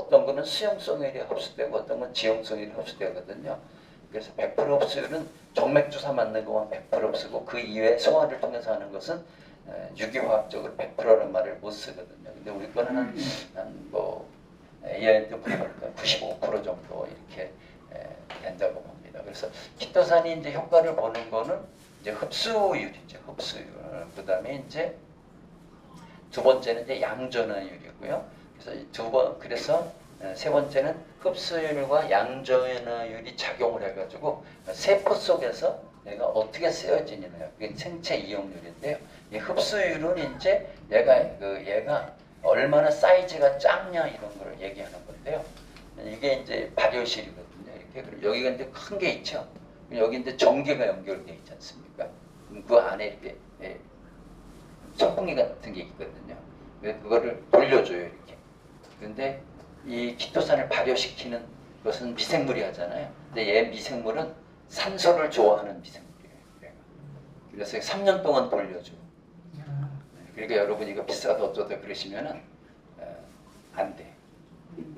어떤 거는 수용성율이 흡수되고 어떤 건 지용성율이 흡수되거든요. 그래서 100% 흡수율은 정맥주사 맞는 것만 100% 흡수고 그 이외에 소화를 통해서 하는 것은 유기화학적으로 100%라는 말을 못 쓰거든요. 근데 우리 거는 한뭐 AI한테 95% 정도 이렇게 된다고 봅니다. 그래서 키토산이 이제 효과를 보는 거는 이제 흡수율이죠. 흡수율. 그다음에 이제 두 번째는 이제 양전화율이고요. 그래서 세 번째는 흡수율과 양전화율이 작용을 해가지고 세포 속에서 얘가 어떻게 쓰여지느냐. 그게 생체 이용률인데요. 이 흡수율은 이제 얘가 얼마나 사이즈가 작냐 이런 걸 얘기하는 건데요. 이게 이제 발효실이거든요. 이렇게 그리고 여기가 이제 큰 게 있죠. 여기 이제 전기가 연결되어 있지 않습니까? 그 안에 이렇게 선풍기 같은 게 있거든요. 그거를 돌려줘요 이렇게. 그런데 이 키토산을 발효시키는 것은 미생물이 하잖아요. 근데 얘 미생물은 산소를 좋아하는 미생물이에요. 그래서 3년 동안 돌려줘. 그러니까 여러분 이거 비싸다 어쩌다 그러시면은 안 돼.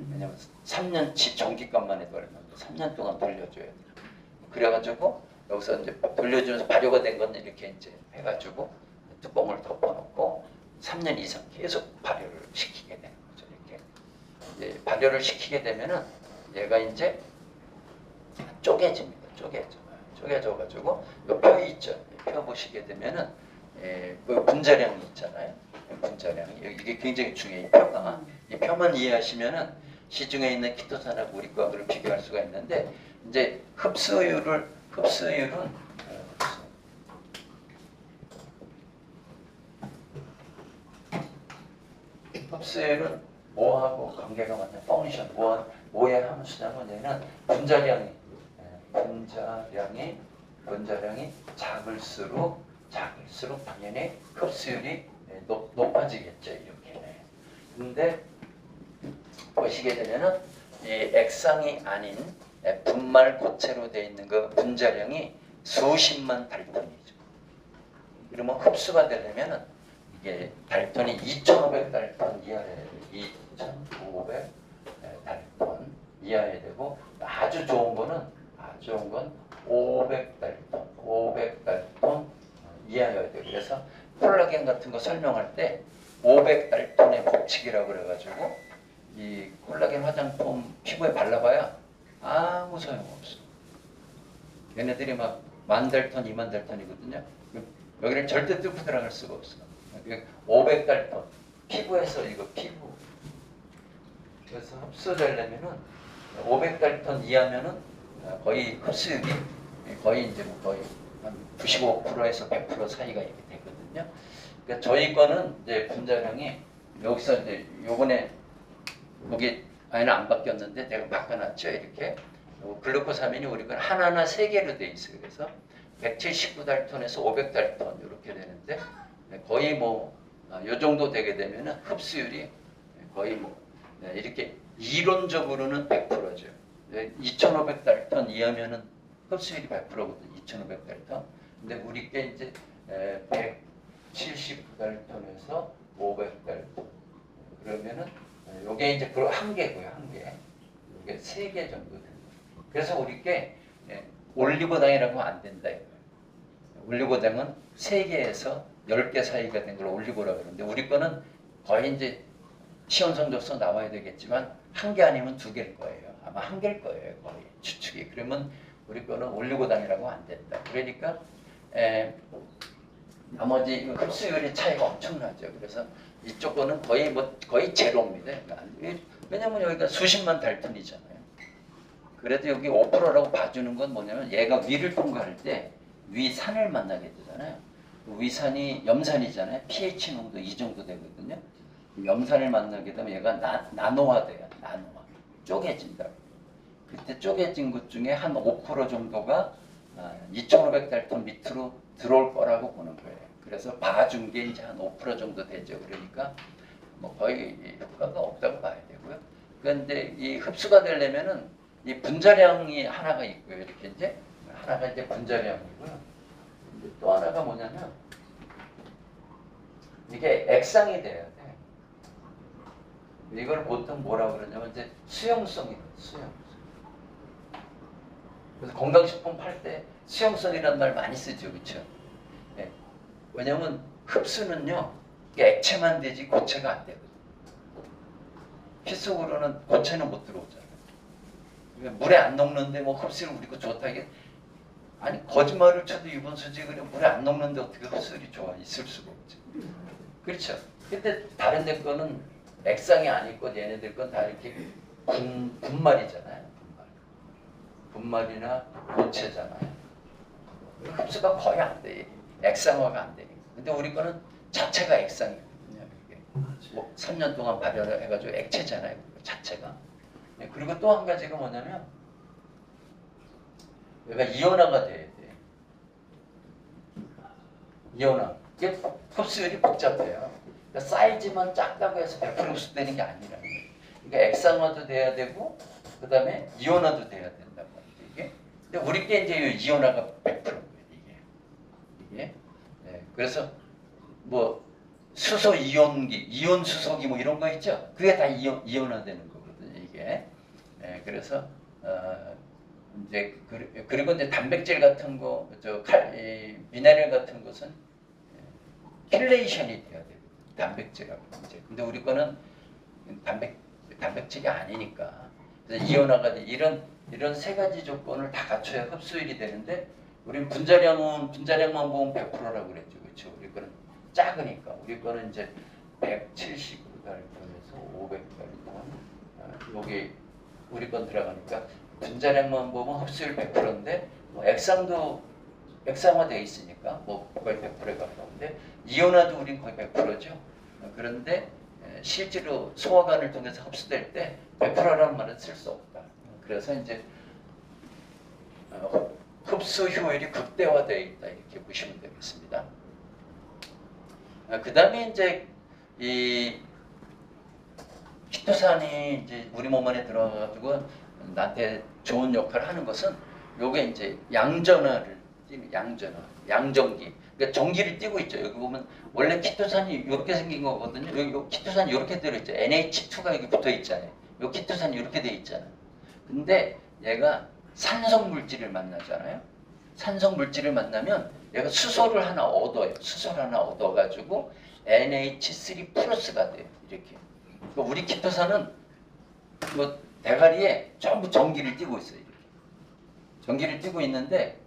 왜냐면 3년치 전기값만 해도 얼마인데 3년 동안 돌려줘야 돼. 그래가지고 여기서 이제 돌려주면서 발효가 된 건 이렇게 이제 해가지고 뚜껑을 덮어놓고 3년 이상 계속 발효를 시키게 되는 거죠. 이렇게 이제 발효를 시키게 되면은 얘가 이제 쪼개집니다. 쪼개져가지고 요 표 있죠. 표 보시게 되면은 그 분자량이 있잖아요. 분자량이 이게 굉장히 중요해요. 이 표만 이해하시면은 시중에 있는 키토산하고 우리 거하고를 비교할 수가 있는데 이제 흡수율은 뭐하고 관계가 맞냐? 펑션 뭐의 함수냐면 얘는 분자량이 작을수록 당연히 흡수율이 높아지겠죠. 이렇게. 근데 보시게 되면은 이 액상이 아닌 분말 고체로 되어 있는 그 분자량이 수십만 달톤이죠. 그러면 흡수가 되려면은 이게 달톤이 2,500 달톤 이하에 2,500 달톤 이하에 되고 아주 좋은 건 500 달톤 이하여야 돼요. 그래서 콜라겐 같은 거 설명할 때 500 달톤의 법칙이라고 그래가지고 이 콜라겐 화장품 피부에 발라봐야 아무 소용없어. 얘네들이 막 10,000달톤, 20,000달톤이거든요. 여기를 절대 뚫고 들어갈 수가 없어. 500달톤 피부에서 피부. 그래서 흡수되려면은 500달톤 이하면은 거의 흡수율이 거의 한 95%에서 100% 사이가 이렇게 되거든요. 그러니까 저희 거는 이제 분자량이 여기서 이제 요번에 여기 아예는 안 바뀌었는데 내가 바꿔놨죠. 이렇게 글루코사민이 우리 건 하나하나 3개로 돼 있어요. 그래서 179달톤에서 500달톤 이렇게 되는데 거의 요 정도 되게 되면은 흡수율이 거의 이렇게 이론적으로는 100%죠. 2,500달톤 이하면은 흡수율이 100%거든요. 2,500달톤. 근데 우리 게 이제 179달톤에서 500달톤. 그러면은 요게 이제 한 개고요. 한 개. 요게 3개 정도 됩니다. 그래서 우리 게 올리고당이라고 하면 안 된다 이거예요. 올리고당은 3개에서 10개 사이가 된 걸 올리고라고 그러는데 우리 거는 거의 이제 시험 성적서 나와야 되겠지만 1개 아니면 2개일 거예요. 아마 1개일 거예요. 거의 추측이. 그러면 우리 거는 올리고당이라고 안 된다. 그러니까 나머지 흡수율의 차이가 엄청나죠. 그래서 이쪽 거는 거의 제로입니다. 왜냐면 여기가 수십만 달톤이잖아요. 그래도 여기 5%라고 봐주는 건 뭐냐면 얘가 위를 통과할 때 위산을 만나게 되잖아요. 위산이 염산이잖아요. pH 농도 이 정도 되거든요. 염산을 만나게 되면 얘가 나노화돼요. 나노화. 쪼개진다고. 그때 쪼개진 것 중에 한 5% 정도가 2,500달톤 밑으로 들어올 거라고 보는 거예요. 그래서 봐준 게 이제 한 5% 정도 되죠. 그러니까 거의 효과가 없다고 봐야 되고요. 그런데 이 흡수가 되려면은 이 분자량이 하나가 있고요. 이렇게 이제 하나가 이제 분자량이고요. 또 하나가 뭐냐면 이게 액상이 돼야 돼. 이걸 보통 뭐라 그러냐면 이제 수용성이에요. 수용성. 그래서 건강식품 팔 때 수용성이라는 말 많이 쓰죠, 그렇죠? 네. 왜냐면 흡수는요, 액체만 되지 고체가 안 되거든요. 피 속으로는 고체는 못 들어오잖아요. 그러니까 물에 안 녹는데 뭐 흡수를 우리 거 좋다 이게 아니 거짓말을 쳐도 유분수지 그래 물에 안 녹는데 어떻게 흡수율이 좋아 있을 수가 없지. 그렇죠. 근데 다른 데 거는 액상이 아닐 것 얘네들 건 다 이렇게 분말이잖아요. 분말이나 고체잖아요. 흡수가 거의 안 돼. 액상화가 안 돼. 근데 우리 거는 자체가 액상이거든요. 이게 뭐 3년 동안 발효를 해가지고 액체잖아요. 자체가. 그리고 또 한 가지가 뭐냐면 얘가 이온화가 돼야 돼. 이온화. 이게 흡수율이 복잡해요. 그러니까 사이즈만 작다고 해서 100% 흡수되는 게 아니라는 거예요. 그러니까 액상화도 돼야 되고 그 다음에 이온화도 돼야 된단 말이죠. 이게. 근데 우리 게 이제 이온화가 100%인 거예요. 이게. 네. 그래서 뭐 수소 이온기, 이온 수소기 뭐 이런 거 있죠. 그게 다 이온화되는 거거든요. 이게. 네. 그래서 이제 그리고 이제 단백질 같은 거, 미네랄 같은 것은 킬레이션이 돼야 돼요. 단백질하고 이제. 근데 우리 거는 단백질이 아니니까. 그래서 이온화가 돼. 이런 세 가지 조건을 다 갖춰야 흡수율이 되는데, 우리는 분자량만 보면 100%라고 그랬죠, 그렇죠? 우리 거는 작으니까. 우리 거는 이제 170으로 갈 거에서 500까지 동안 여기 우리 건 들어가니까. 분자량만 보면 흡수율 100%인데 뭐 액상화되어 있으니까 뭐 거의 100%에 가까운데 이온화도 우린 거의 100%죠. 그런데 실제로 소화관을 통해서 흡수될 때 100%라는 말은 쓸 수 없다. 그래서 이제 흡수 효율이 극대화되어 있다 이렇게 보시면 되겠습니다. 그 다음에 이제 이 키토산이 이제 우리 몸 안에 들어가가지고 나한테 좋은 역할을 하는 것은 요게 이제 양전화를 띄는 양전기. 그러니까 전기를 띄고 있죠. 여기 보면 원래 키토산이 이렇게 생긴 거거든요. 여기 키토산이 이렇게 들어있죠. NH2가 여기 붙어 있잖아요. 요 키토산이 이렇게 돼 있잖아요. 근데 얘가 산성 물질을 만나잖아요. 산성 물질을 만나면 얘가 수소를 하나 얻어요. 수소를 하나 얻어가지고 NH3 플러스가 돼요. 이렇게. 그러니까 우리 키토산은 뭐 대가리에 전부 전기를 띠고 있어요. 이렇게. 전기를 띠고 있는데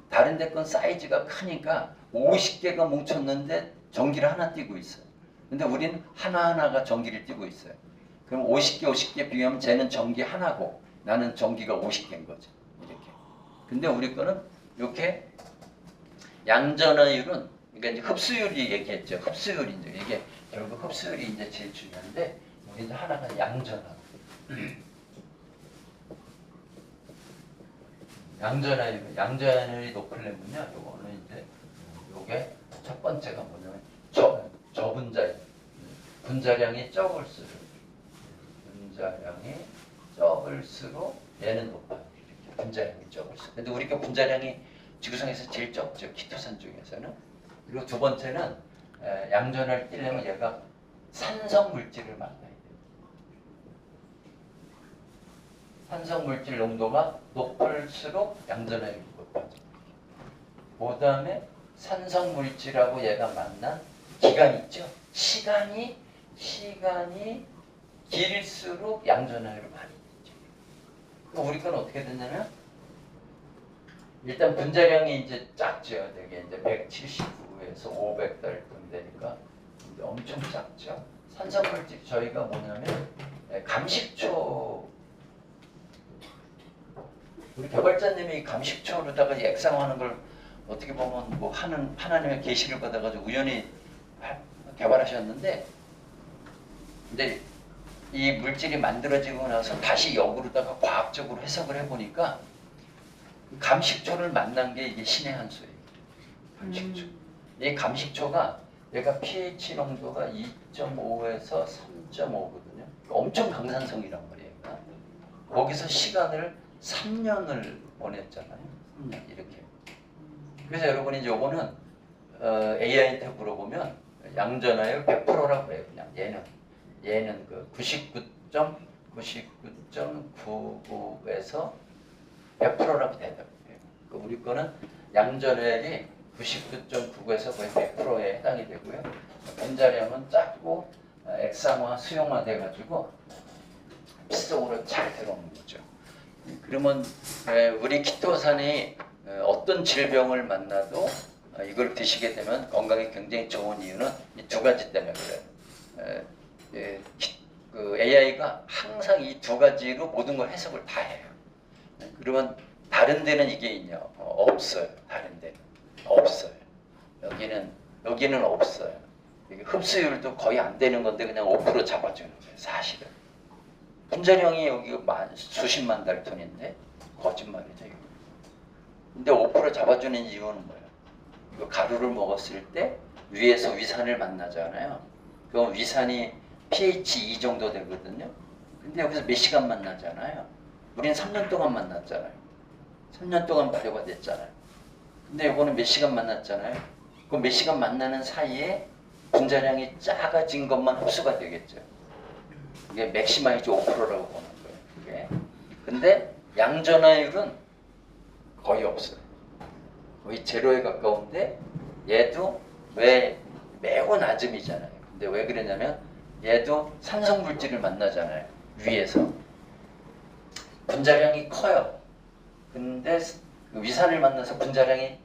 다른 데 건 사이즈가 크니까 50개가 뭉쳤는데 전기를 하나 띠고 있어요. 근데 우리는 하나하나가 전기를 띠고 있어요. 그럼 50개 비교하면 쟤는 전기 하나고 나는 전기가 50개인 거죠. 이렇게. 근데 우리 거는 이렇게 양전화율은 그러니까 이제 흡수율이 얘기했죠. 흡수율이 이제 이게 결국 흡수율이 이제 제일 중요한데 우리 이제 하나가 양전화. 양전화율이 높으려면요, 요거는 이제 요게 첫 번째가 뭐냐면 저분자율. 분자량이 적을수록 얘는 높아요. 이렇게 분자량이 적을수록. 근데 우리가 분자량이 지구상에서 제일 적죠. 키토산 중에서는. 그리고 두 번째는 양전화를 띄려면 얘가 산성 물질을 만나야 돼요. 산성 물질 농도가 높을수록 양전화율이 높아져. 그 다음에 산성 물질하고 얘가 만난 기간 있죠. 시간이 길수록 양전화율이 많이 있죠. 그럼 우리 건 어떻게 되냐면 일단 분자량이 이제 작죠. 되게 이제 179에서 500달쯤 되니까 엄청 작죠. 산성 물질 저희가 뭐냐면 감식초 우리 개발자님이 감식초로다가 액상화하는 걸 어떻게 보면 뭐 하나님의 계시를 받아가지고 우연히 개발하셨는데, 근데 이 물질이 만들어지고 나서 다시 역으로다가 과학적으로 해석을 해보니까 감식초를 만난 게 이게 신의 한 수예요. 감식초. 이 감식초가 얘가 pH 농도가 2.5에서 3.5거든요. 엄청 강산성이란 말이에요. 거기서 시간을 3년을 보냈잖아요. 3년 이렇게. 그래서 여러분이 요거는 AI한테 물어보면 양전화율 100%라고 해요. 그냥 얘는 얘는 그 99.99.99에서 100%라고 대답해요. 우리 거는 양전액이 99.99에서 거의 100%에 해당이 되고요. 분자량은 작고 액상화, 수용화 돼가지고 빗속으로 잘 들어오는 거죠. 그러면 우리 키토산이 어떤 질병을 만나도 이걸 드시게 되면 건강에 굉장히 좋은 이유는 이 두 가지 때문에 그래요. 그 AI가 항상 이 두 가지로 모든 걸 해석을 다 해요. 그러면 다른 데는 이게 있냐? 없어요. 다른 데는 없어요. 여기는 없어요. 이게 흡수율도 거의 안 되는 건데 그냥 5% 잡아주는 거예요. 사실은 분자량이 여기 수십만 달톤인데 거짓말이죠. 이거. 근데 5% 잡아주는 이유는 뭐예요? 이거 가루를 먹었을 때 위에서 위산을 만나잖아요. 그럼 위산이 pH 2 정도 되거든요. 근데 여기서 몇 시간 만나잖아요. 우린 3년 동안 만났잖아요. 3년 동안 발효가 됐잖아요. 근데 이거는 몇 시간 만났잖아요. 그 몇 시간 만나는 사이에 분자량이 작아진 것만 흡수가 되겠죠. 이게 맥시마이즈 5%라고 보는 거예요. 그게. 근데 양전화율은 거의 없어요. 거의 제로에 가까운데 얘도 왜 매우 낮음이잖아요. 근데 왜 그러냐면 얘도 산성 물질을 만나잖아요. 위에서 분자량이 커요. 근데 위산을 만나서 분자량이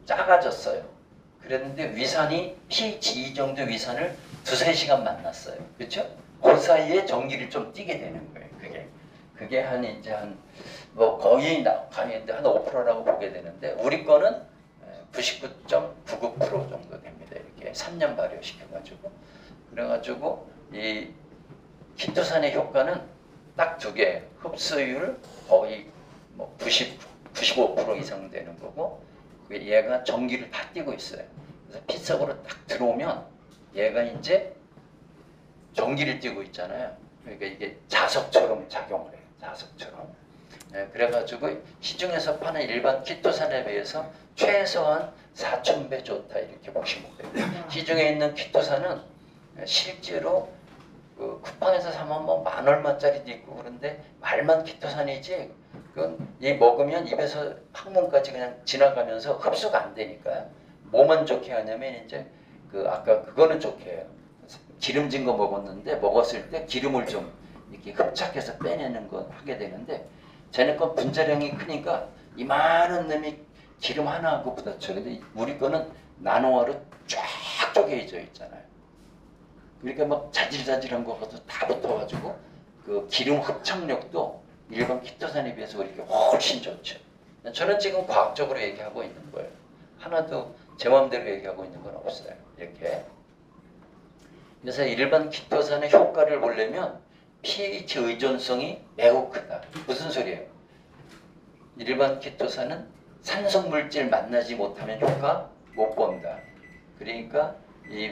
작아졌어요. 그랬는데 위산이 pH 2 정도 위산을 2-3시간 만났어요. 그렇죠? 그 사이에 전기를 좀 띄게 되는 거예요. 그게 한 이제 뭐 거의 가는데 한 5%라고 보게 되는데 우리 거는 99.99% 정도 됩니다. 이렇게 3년 발효시켜가지고 그래가지고 이 키토산의 효과는 딱 두 개, 흡수율 거의 뭐 95% 이상 되는 거고 얘가 전기를 다 띄고 있어요. 그래서 피 속으로 딱 들어오면 얘가 이제 전기를 띄고 있잖아요. 그러니까 이게 자석처럼 작용을 해요. 자석처럼. 네, 그래가지고 시중에서 파는 일반 키토산에 비해서 최소한 4,000배 좋다 이렇게 보시면 돼요. 시중에 있는 키토산은 실제로 그 쿠팡에서 사면 뭐 만 얼마짜리도 있고 그런데 말만 키토산이지 그건 이 먹으면 입에서 항문까지 그냥 지나가면서 흡수가 안 되니까요. 뭐만 좋게 하냐면 이제 그 아까 그거는 좋게 해요. 기름진 거 먹었는데 먹었을 때 기름을 좀 이렇게 흡착해서 빼내는 거 하게 되는데 쟤네 건 분자량이 크니까 이만한 놈이 기름 하나하고 부딪혀. 근데 우리 거는 나노화로 쫙 쪼개져 있잖아요. 그러니까 막 자질자질한 거가 다 붙어가지고 그 기름 흡착력도 일반 키토산에 비해서 이렇게 훨씬 좋죠. 저는 지금 과학적으로 얘기하고 있는 거예요. 하나도 제 마음대로 얘기하고 있는 건 없어요. 이렇게. 그래서 일반 키토산의 효과를 보려면 pH 의존성이 매우 크다. 무슨 소리예요? 일반 키토산은 산성 물질 만나지 못하면 효과 못 본다. 그러니까 이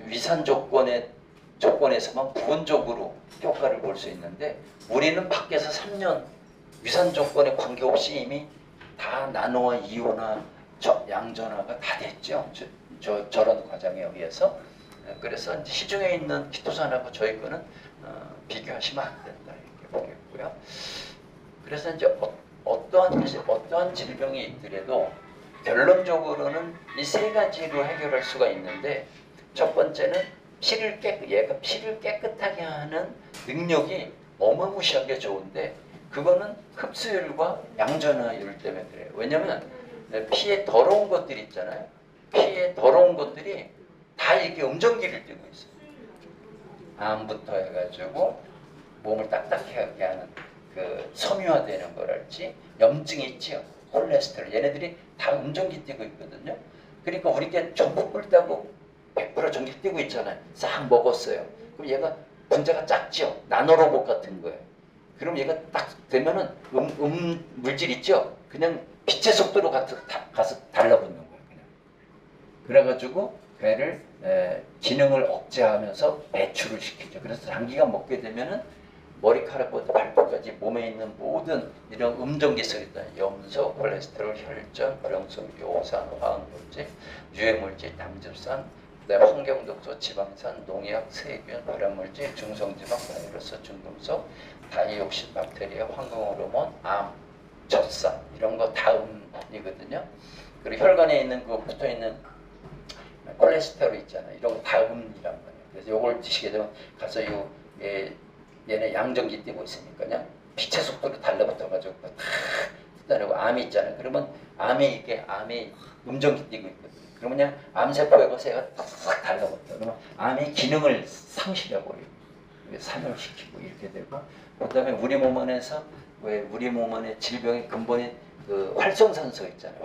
위산 조건에서만 부분적으로 효과를 볼 수 있는데 우리는 밖에서 3년 위산 조건에 관계없이 이미 다 나노화, 이온화, 양전화가 다 됐죠. 저런 과정에 의해서. 그래서 이제 시중에 있는 키토산하고 저희 거는 비교하시면 안 된다 이렇게 보겠고요. 그래서 이제 어떠한 질병이 있더라도 결론적으로는 이 세 가지로 해결할 수가 있는데 첫 번째는 얘가 피를 깨끗하게 하는 능력이 어마무시하게 좋은데 그거는 흡수율과 양전화율 때문에 그래요. 왜냐면 피에 더러운 것들 있잖아요. 피에 더러운 것들이 다 이렇게 음전기를 띠고 있어요. 암부터 해가지고 몸을 딱딱하게 하는 그 섬유화되는 거랄지 염증이 있죠. 콜레스테롤 얘네들이 다 음전기 띠고 있거든요. 그러니까 우리께 전부 뿔다고 100% 전기 띄고 있잖아요. 싹 먹었어요. 그럼 얘가 분자가 작죠. 나노로봇 같은 거예요. 그럼 얘가 딱 되면은 물질 있죠. 그냥 빛의 속도로 가서 달라붙는 거예요. 그냥. 그래가지고 걔를 기능을 억제하면서 배출을 시키죠. 그래서 장기간 먹게 되면은 머리카락부터 발톱까지 몸에 있는 모든 이런 음전기성 있다. 염소, 콜레스테롤, 혈전, 불용성, 요오산, 화학물질, 유해물질, 담즙산, 그다음에 환경독소, 지방산, 농약, 세균, 발암물질, 중성지방, 바이러스, 중금속, 다이옥신 박테리아, 환경호르몬, 암, 젖산 이런 거 다음이거든요. 그리고 혈관에 있는 그 붙어 있는 콜레스테롤 있잖아요. 이런 거 다음이란 말이에요. 그래서 요걸 드시게 되면 가서 얘네 양전기 띄고 있으니까요. 빛의 속도로 달라붙어가지고 다 뜯어내고 암이 있잖아요. 그러면 암이 음전기 띄고 있거든요. 그러면 그냥 암세포에 가서 얘가 탁 달라붙어. 그러면 암의 기능을 상실해버리고 산염시키고 이렇게 되고, 그다음에 우리 몸 안에서 왜 우리 몸 안에 질병의 근본인 그 활성산소 있잖아요.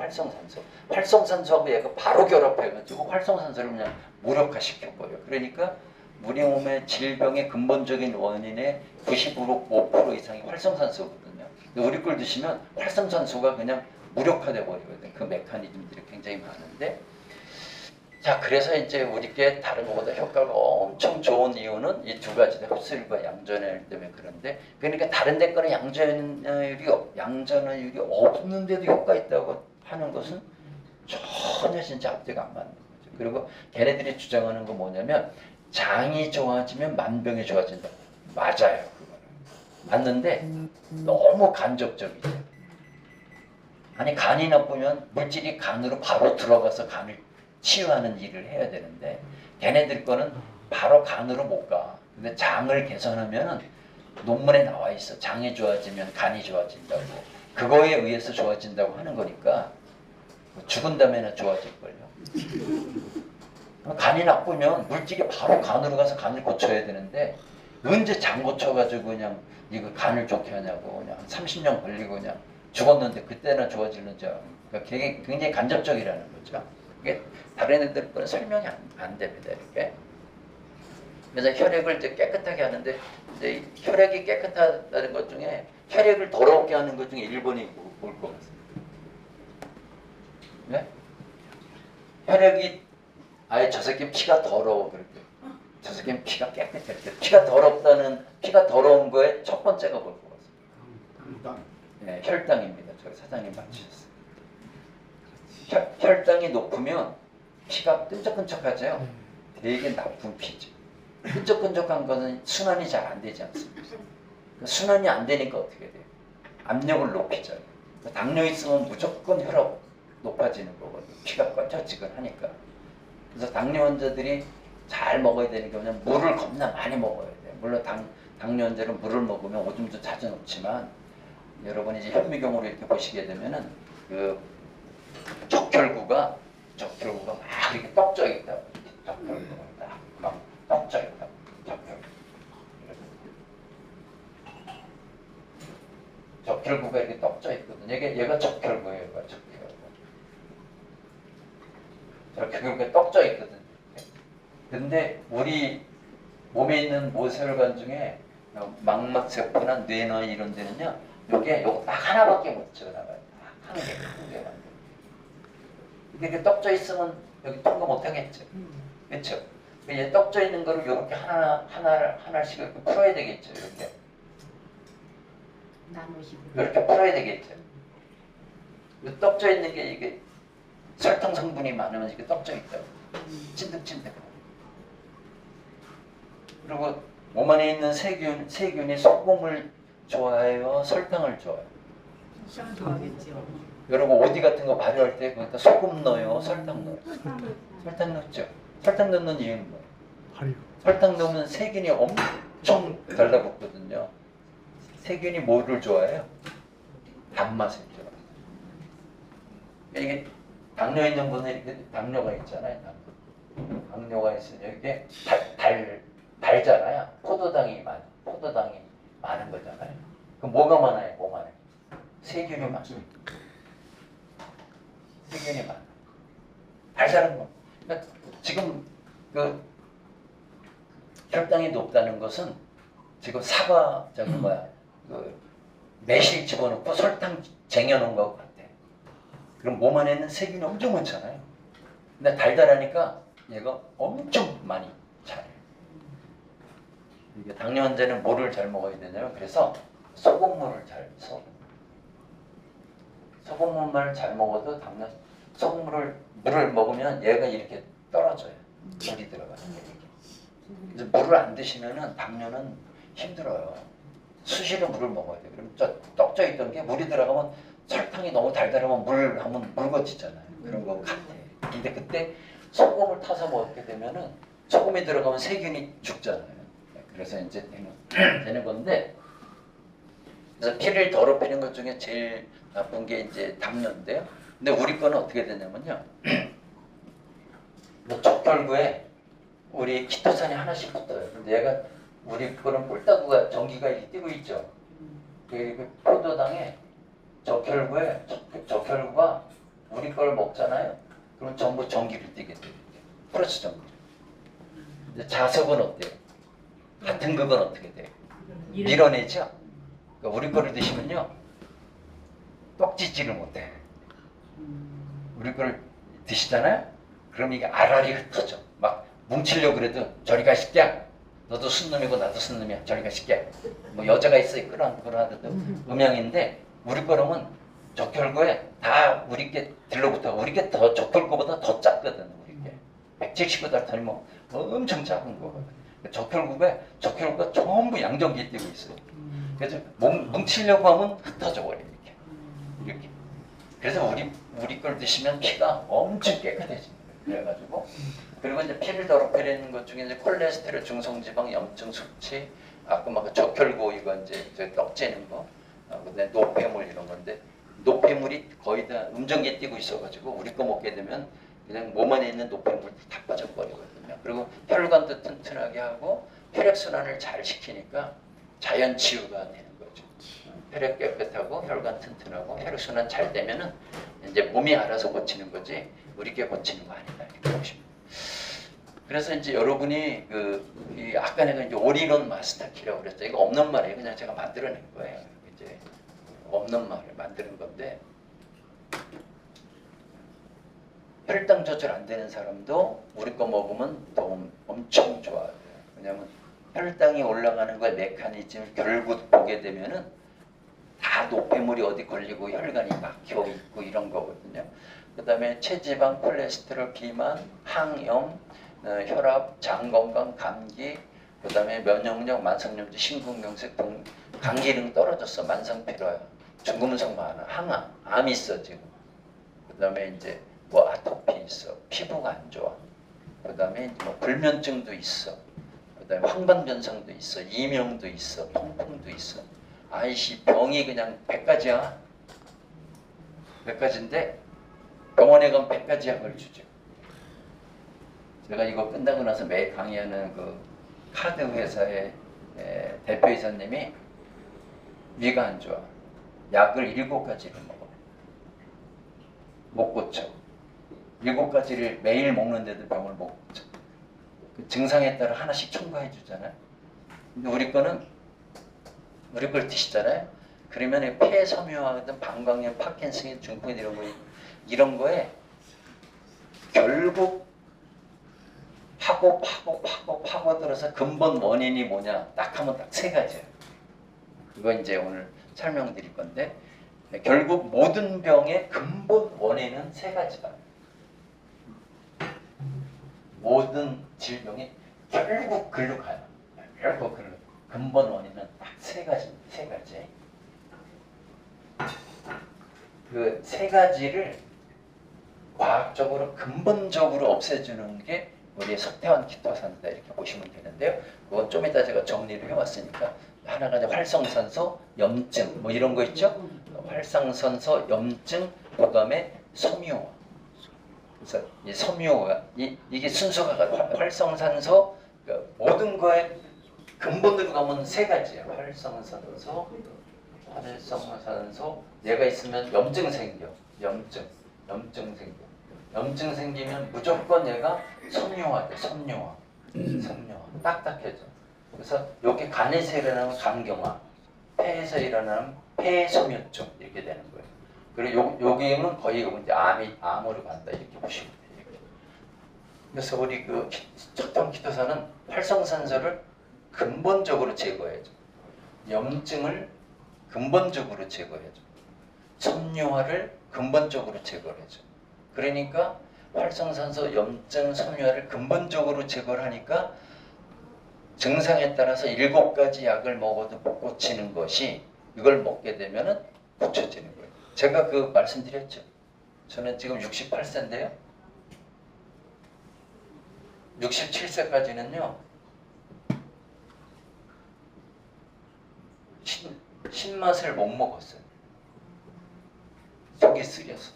활성산소하고 얘가 바로 결합해가지고 활성산소를 그냥 무력화시켜버려. 그러니까 우리 몸의 질병의 근본적인 원인의 95% 이상이 활성산소거든요. 우리 걸 드시면 활성산소가 그냥 무력화돼 버리거든요. 그 메커니즘들이 굉장히 많은데, 자, 그래서 이제 우리께 다른 것보다 효과가 엄청 좋은 이유는 이 두 가지 흡수율과 양전율 때문에. 그런데 그러니까 다른 데 거는 양전율이 없는데도 효과 있다고 하는 것은 전혀 진짜 앞뒤가 안 맞는 거죠. 그리고 걔네들이 주장하는 건 뭐냐면 장이 좋아지면 만병이 좋아진다. 맞아요, 그거는 맞는데 너무 간접적이죠. 아니, 간이 나쁘면 물질이 간으로 바로 들어가서 간을 치유하는 일을 해야 되는데 걔네들 거는 바로 간으로 못 가. 근데 장을 개선하면은 논문에 나와 있어. 장이 좋아지면 간이 좋아진다고. 그거에 의해서 좋아진다고 하는 거니까 죽은 다음에는 좋아질걸요. 간이 나쁘면 물질이 바로 간으로 가서 간을 고쳐야 되는데 언제 장 고쳐가지고 그냥 이거 간을 좋게 하냐고 그냥 30년 걸리고 그냥 죽었는데 그때나 좋아지는지. 그러니까 굉장히 간접적이라는 거죠. 이게 다른 애들 거는 설명이 안 됩니다. 이렇게. 그래서 혈액을 이제 깨끗하게 하는데 이제 혈액이 깨끗하다는 것 중에 혈액을 더럽게 하는 것 중에 1번이 뭘 것 같습니다. 네? 혈액이 아예 저 새끼 피가 더러워 그렇게. 저 새끼는 피가 깨끗해. 피가 더러운 거에 첫 번째가 뭘 것 같습니다. 네, 혈당입니다. 저희 사장님 맞추셨어요. 혈당이 높으면 피가 끈적끈적하죠. 되게 나쁜 피죠. 끈적끈적한 거는 순환이 잘 안 되지 않습니까? 순환이 안 되니까 어떻게 돼요? 압력을 높이잖아요. 당뇨 있으면 무조건 혈압 높아지는 거거든요. 피가 꺼져지근하니까. 그래서 당뇨 환자들이 잘 먹어야 되니까 그냥 물을 겁나 많이 먹어야 돼요. 물론 당뇨 환자는 물을 먹으면 오줌도 자주 높지만, 여러분이 이제 현미경으로 이렇게 보시게 되면은 그 적혈구가 막 이렇게 떡져 있다고. 적혈구가 막 떡져 있다고. 적혈구가 이렇게 떡져 있거든요. 얘가 적혈구예요. 얘가 적혈구. 적혈구가 떡져 있거든요. 근데 우리 몸에 있는 모세혈관 중에 망막세포나 뇌나 이런 데는요, 요거 딱 하나밖에 못 지어나가요. 한 개만. 이렇게 떡져 있으면 여기 통과 못 하겠죠. 그렇죠? 얘 떡져 있는 거를 이렇게 하나씩 이렇게 풀어야 되겠죠. 이렇게. 이렇게 풀어야 되겠죠. 떡져 있는 게 이게 설탕 성분이 많으면 이렇게 떡져 있다고. 찐득찐득. 그리고 몸 안에 있는 세균이 소금을 좋아해요? 설탕을 좋아해요? 좋아하겠죠. 여러분 오디 같은 거 발효할 때 거기다 소금 넣어요? 설탕 넣어요? 설탕 넣죠. 설탕 넣는 이유는 뭐예요? 설탕 넣으면 세균이 엄청 달라붙거든요. 세균이 뭐를 좋아해요? 단맛을 좋아해요. 이게 당뇨 있는 분은 이렇게 당뇨가 있잖아요. 당뇨가 있으면 이게 달잖아요. 포도당이 많은 거잖아요. 그럼 뭐가 많아요? 몸 안에 세균이 많아요. 세균이 많아요. 달달한 거. 그러니까 지금 그 혈당이 높다는 것은 지금 사과 그 매실 집어넣고 설탕 쟁여놓은 것 같아. 그럼 몸 안에 있는 세균이 엄청 많잖아요. 근데 달달하니까 얘가 엄청 많이 차요. 이게 당뇨 환자는 뭐를 잘 먹어야 되냐면, 그래서 소금물을 소금물만 잘 먹어도 물을 먹으면 얘가 이렇게 떨어져요. 물이 들어가는 거예요. 그래서 물을 안 드시면은 당뇨는 힘들어요. 수시로 물을 먹어야 돼요. 그럼 떡져 있던 게 물이 들어가면 설탕이 너무 달달하면 물 하면 묽어지잖아요. 그런 거 같아. 근데 그때 소금을 타서 먹게 되면은 소금이 들어가면 세균이 죽잖아요. 그래서 이제 되는 건데, 그래서 피를 더럽히는 것 중에 제일 나쁜 게 이제 담요인데요. 근데 우리 거는 어떻게 되냐면요. 적혈구에 우리 키토산이 하나씩 붙어요. 근데 얘가 우리 거는 뿔따구가 전기가 이렇게 뛰고 있죠. 그 포도당에 적혈구가 우리 걸 먹잖아요. 그럼 전부 전기를 띠게 돼요. 플러스 전기. 근데 자석은 어때요? 같은 극은 어떻게 돼요? 밀어내죠. 그러니까 우리 거를 드시면요, 떡지지를 못해. 우리 걸 드시잖아요. 그럼 이게 알알이 흩어져. 막 뭉치려고 그래도 저리 가 새끼야. 너도 순놈이고 나도 순놈이야. 저리 가 새끼야. 뭐 여자가 있어 끌어안고 음양인데 우리 거라면 적혈구에 다 우리 게 들러붙어. 우리 게 더 적혈구보다 더 작거든. 우리 게 170보다 뭐 엄청 작은 거거든. 적혈구가 전부 양전기에 뛰고 있어요. 그래서 뭉치려고 하면 흩어져 버려 이렇게. 그래서 우리 걸 드시면 피가 엄청 깨끗해집니다. 그래가지고 그리고 이제 피를 더럽히는 것 중에 이제 콜레스테롤, 중성지방, 염증, 수치, 아까 막 적혈구 이거 이제 떡재는 거, 그다음에 노폐물 이런 건데 노폐물이 거의 다 음정기에 띄고 있어가지고 우리 거 먹게 되면 그냥 몸 안에 있는 노폐물이 다 빠져버리거든요. 그리고 혈관도 튼튼하게 하고 혈액순환을 잘 시키니까 자연 치유가 되는 거죠. 혈액 깨끗하고 혈관 튼튼하고 혈액순환 잘 되면은 이제 몸이 알아서 고치는 거지 우리 게 고치는 거 아니다 이렇게 보시면. 그래서 이제 여러분이 아까 내가 이제 올인원 마스터키라고 그랬죠. 이거 없는 말이에요. 그냥 제가 만들어낸 거예요. 이제 없는 말을 만드는 건데 혈당 조절 안 되는 사람도 우리 거 먹으면 도움 엄청 좋아요. 왜냐하면 혈당이 올라가는 거의 메커니즘을 결국 보게 되면은 다 노폐물이 어디 걸리고 혈관이 막혀 있고 이런 거거든요. 그 다음에 체지방, 콜레스테롤, 비만, 항염, 혈압, 장 건강, 감기, 그 다음에 면역력, 만성염증, 심근경색 등 간 기능 떨어졌어. 만성피로야, 중금속 많아, 항암, 암 있어 지금. 그 다음에 이제 뭐 아토피 있어, 피부가 안 좋아. 그 다음에 뭐 불면증도 있어. 그 다음에 황반변성도 있어, 이명도 있어, 통풍도 있어. 아이씨 병이 그냥 100가지야. 100가지인데 병원에 가면 100가지 약을 주죠. 제가 이거 끝나고 나서 매일 강의하는 그 카드 회사의 대표이사님이 위가 안 좋아. 약을 7가지를 먹어. 못 고쳐. 7가지를 매일 먹는데도 병을 못 고쳐. 그 증상에 따라 하나씩 첨가해 주잖아요. 근데 우리 걸 드시잖아요. 그러면 폐 섬유화든 방광염, 파킨슨, 중풍 이런 거에 결국 파고들어서 근본 원인이 뭐냐 딱 하면 딱 3가지예요. 이거 이제 오늘 설명드릴 건데 결국 모든 병의 근본 원인은 3가지다. 모든 질병이 결국 글로 가요. 결국 글로. 근본 원인은 딱 3가지입니다. 3가지. 그 3가지를 과학적으로 근본적으로 없애주는 게 우리의 석태환 키토산이다 이렇게 보시면 되는데요. 그건 좀 이따 제가 정리를 해왔으니까 하나가 이제 활성산소, 염증 뭐 이런 거 있죠. 활성산소, 염증, 그 다음에 섬유화. 그래서 이 섬유화 이게 순서가 활성산소 모든 거에 근본으로 가면 3가지야. 활성산소, 얘가 있으면 염증 생겨. 염증 생겨. 염증 생기면 무조건 얘가 섬유화돼. 섬유화. 딱딱해져. 그래서 여기 간에서 일어나면 간경화, 폐에서 일어나면 폐섬유증 이렇게 되는 거예요. 그리고 여기는 거의 이제 암으로 간다 이렇게 보시면 돼요. 이렇게. 그래서 우리 그 척당 키토산은 활성산소를 근본적으로 제거해줘. 염증을 근본적으로 제거해줘. 섬유화를 근본적으로 제거해줘. 그러니까 활성산소 염증 섬유화를 근본적으로 제거를 하니까 증상에 따라서 7가지 약을 먹어도 못 고치는 것이 이걸 먹게 되면은 고쳐지는 거예요. 제가 그 말씀드렸죠. 저는 지금 68세인데요. 67세까지는요. 신맛을 못 먹었어요. 속이 쓰려서.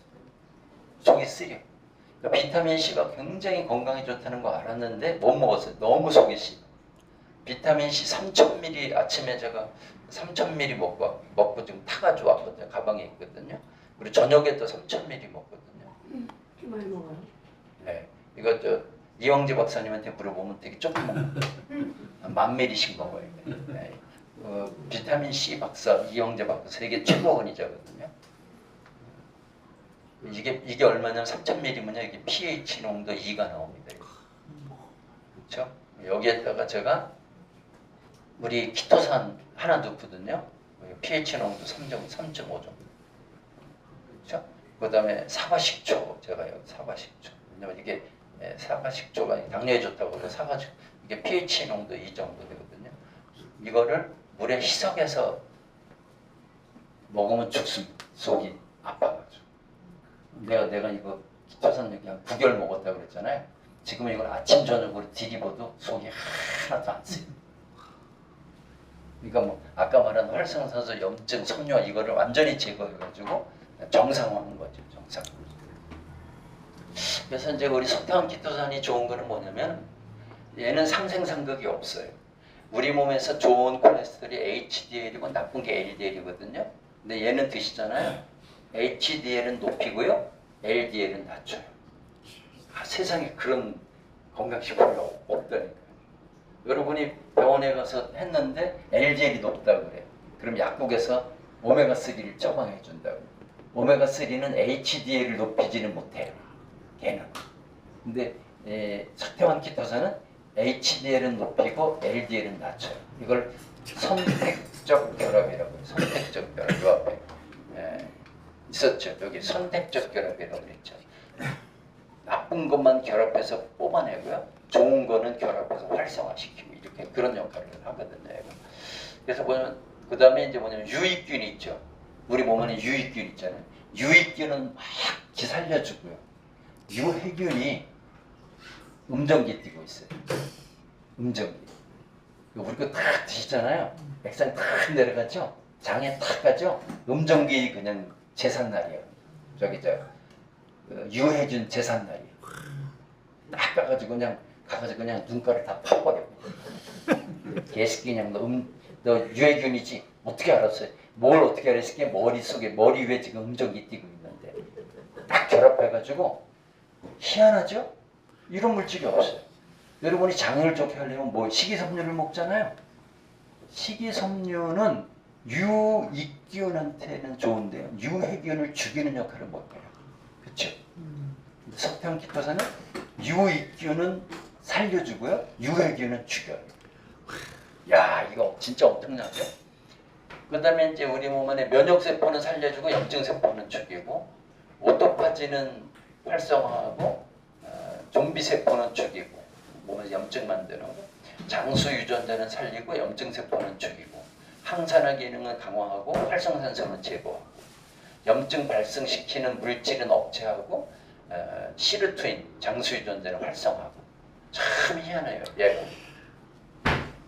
속이 쓰려. 그러니까 비타민C가 굉장히 건강에 좋다는 거 알았는데 못 먹었어요. 너무 속이 쓰려. 비타민C 3000ml 아침에 제가 3000ml 먹고 지금 타가지고 왔거든요. 가방에 있거든요. 그리고 저녁에 또 3000ml 먹거든요. 꽤 많이 먹어요. 네, 이거 이영재 박사님한테 물어보면 되게 조금 먹는 10,000ml씩 먹어요. 네. 비타민 C 박사 이영재 박사 세계 최고원이자거든요. 이게 얼마냐면 3,000ml면요. 이게 pH 농도 2가 나옵니다. 그렇죠? 여기에다가 제가 우리 키토산 하나 넣거든요. pH 농도 3.5 정도. 그렇죠? 그다음에 사과식초 제가 여기 사과식초. 왜냐면 이게 사과식초가 당뇨에 좋다고 그래서 사과식초 이게 pH 농도 2 정도 되거든요. 이거를 물에 희석해서 먹으면 죽습니다. 속이 아파가지고. 내가 이거 키토산 여기 한 9개월 먹었다고 그랬잖아요. 지금 이걸 아침 저녁으로 뒤집어도 속이 하나도 안 쓰요. 그러니까 뭐 아까 말한 활성산소 염증 섬유화 이거를 완전히 제거해가지고 정상화하는 거죠. 정상. 그래서 이제 우리 석탄 키토산이 좋은 거는 뭐냐면 얘는 상생상극이 없어요. 우리 몸에서 좋은 콜레스테롤이 HDL이고 나쁜 게 LDL이거든요. 근데 얘는 드시잖아요. HDL은 높이고요. LDL은 낮춰요. 세상에 그런 건강식품이 없다니까요. 여러분이 병원에 가서 했는데 LDL이 높다고 그래요. 그럼 약국에서 오메가3를 처방해 준다고. 오메가3는 HDL을 높이지는 못해요. 걔는. 근데 석태환 키토산은 HDL은 높이고 LDL은 낮춰요. 이걸 선택적 결합이라고 해요. 선택적 결합. 이 앞에 있었죠. 여기 선택적 결합이라고 그랬죠. 나쁜 것만 결합해서 뽑아내고요. 좋은 거는 결합해서 활성화시키고 이렇게 그런 역할을 하거든요. 그래서 보면 그 다음에 이제 뭐냐면 유익균이 있죠. 우리 몸에는 유익균 있잖아요. 유익균은 막 기살려주고요. 유해균이 음정기 띄고 있어요. 음정기. 우리 거 탁 드시잖아요. 액상 탁 내려가죠. 장에 탁 가죠. 음정기 그냥 제삿날이에요. 유해균 제삿날이에요. 딱 가가지고 그냥 눈가를 다 파버려. 개새끼 그냥 너 유해균이지? 어떻게 알았어요? 뭘 어떻게 알았을게? 머릿속에 머리 위에 지금 음정기 띄고 있는데 딱 결합해가지고 희한하죠? 이런 물질이 없어요. 여러분이 장을 좋게 하려면 뭐 식이섬유를 먹잖아요. 식이섬유는 유익균한테는 좋은데요. 유해균을 죽이는 역할을 못해요. 그렇죠? 석탄 키토산은 유익균은 살려주고요. 유해균은 죽여요. 야, 이거 진짜 엄청나죠? 그 다음에 이제 우리 몸 안에 면역세포는 살려주고 염증세포는 죽이고 오토파지는 활성화하고 좀비세포는 죽이고 몸에 염증 만드는 거 장수유전자는 살리고 염증세포는 죽이고 항산화 기능은 강화하고 활성산소는 제거하고 염증 발생시키는 물질은 억제하고 시르투인 장수유전자는 활성화하고 참 희한해요. 얘가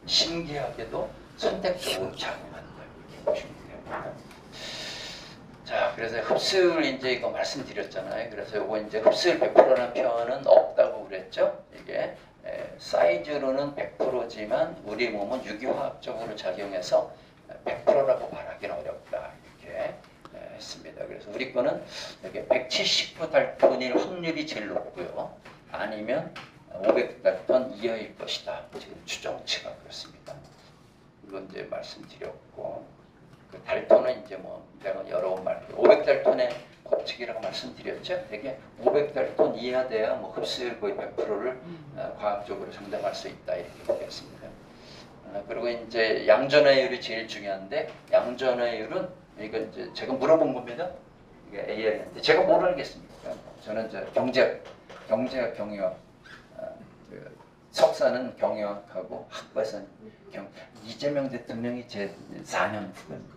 신기하게도 선택적으로 작용한다. 이렇게 보시면 돼요. 자, 그래서 흡수율 이제 이거 말씀드렸잖아요. 그래서 요거 이제 흡수율 100%라는 표현은 없다고 그랬죠. 이게 사이즈로는 100%지만 우리 몸은 유기화학적으로 작용해서 100%라고 말하기는 어렵다. 이렇게 했습니다. 그래서 우리 거는 이게 170% 달톤일 확률이 제일 높고요. 아니면 500달톤 이하일 것이다. 지금 추정치가 그렇습니다. 이건 이제 말씀드렸고, 그 달톤은 이제 뭐 내가 여러 번 말했고, 500달톤의 법칙이라고 말씀드렸죠. 되게 500달톤 이하 돼야 뭐 흡수율 거의 100%를 과학적으로 장담할 수 있다 이렇게 보겠습니다. 그리고 이제 양전화율이 제일 중요한데 양전화율은 이거 이제 제가 물어본 겁니다. AI한테 제가 뭘 알겠습니까? 저는 경제학 경영학 그 석사는 경영학하고 학부에서는 이재명 대통령이 제 4년 후배입니다.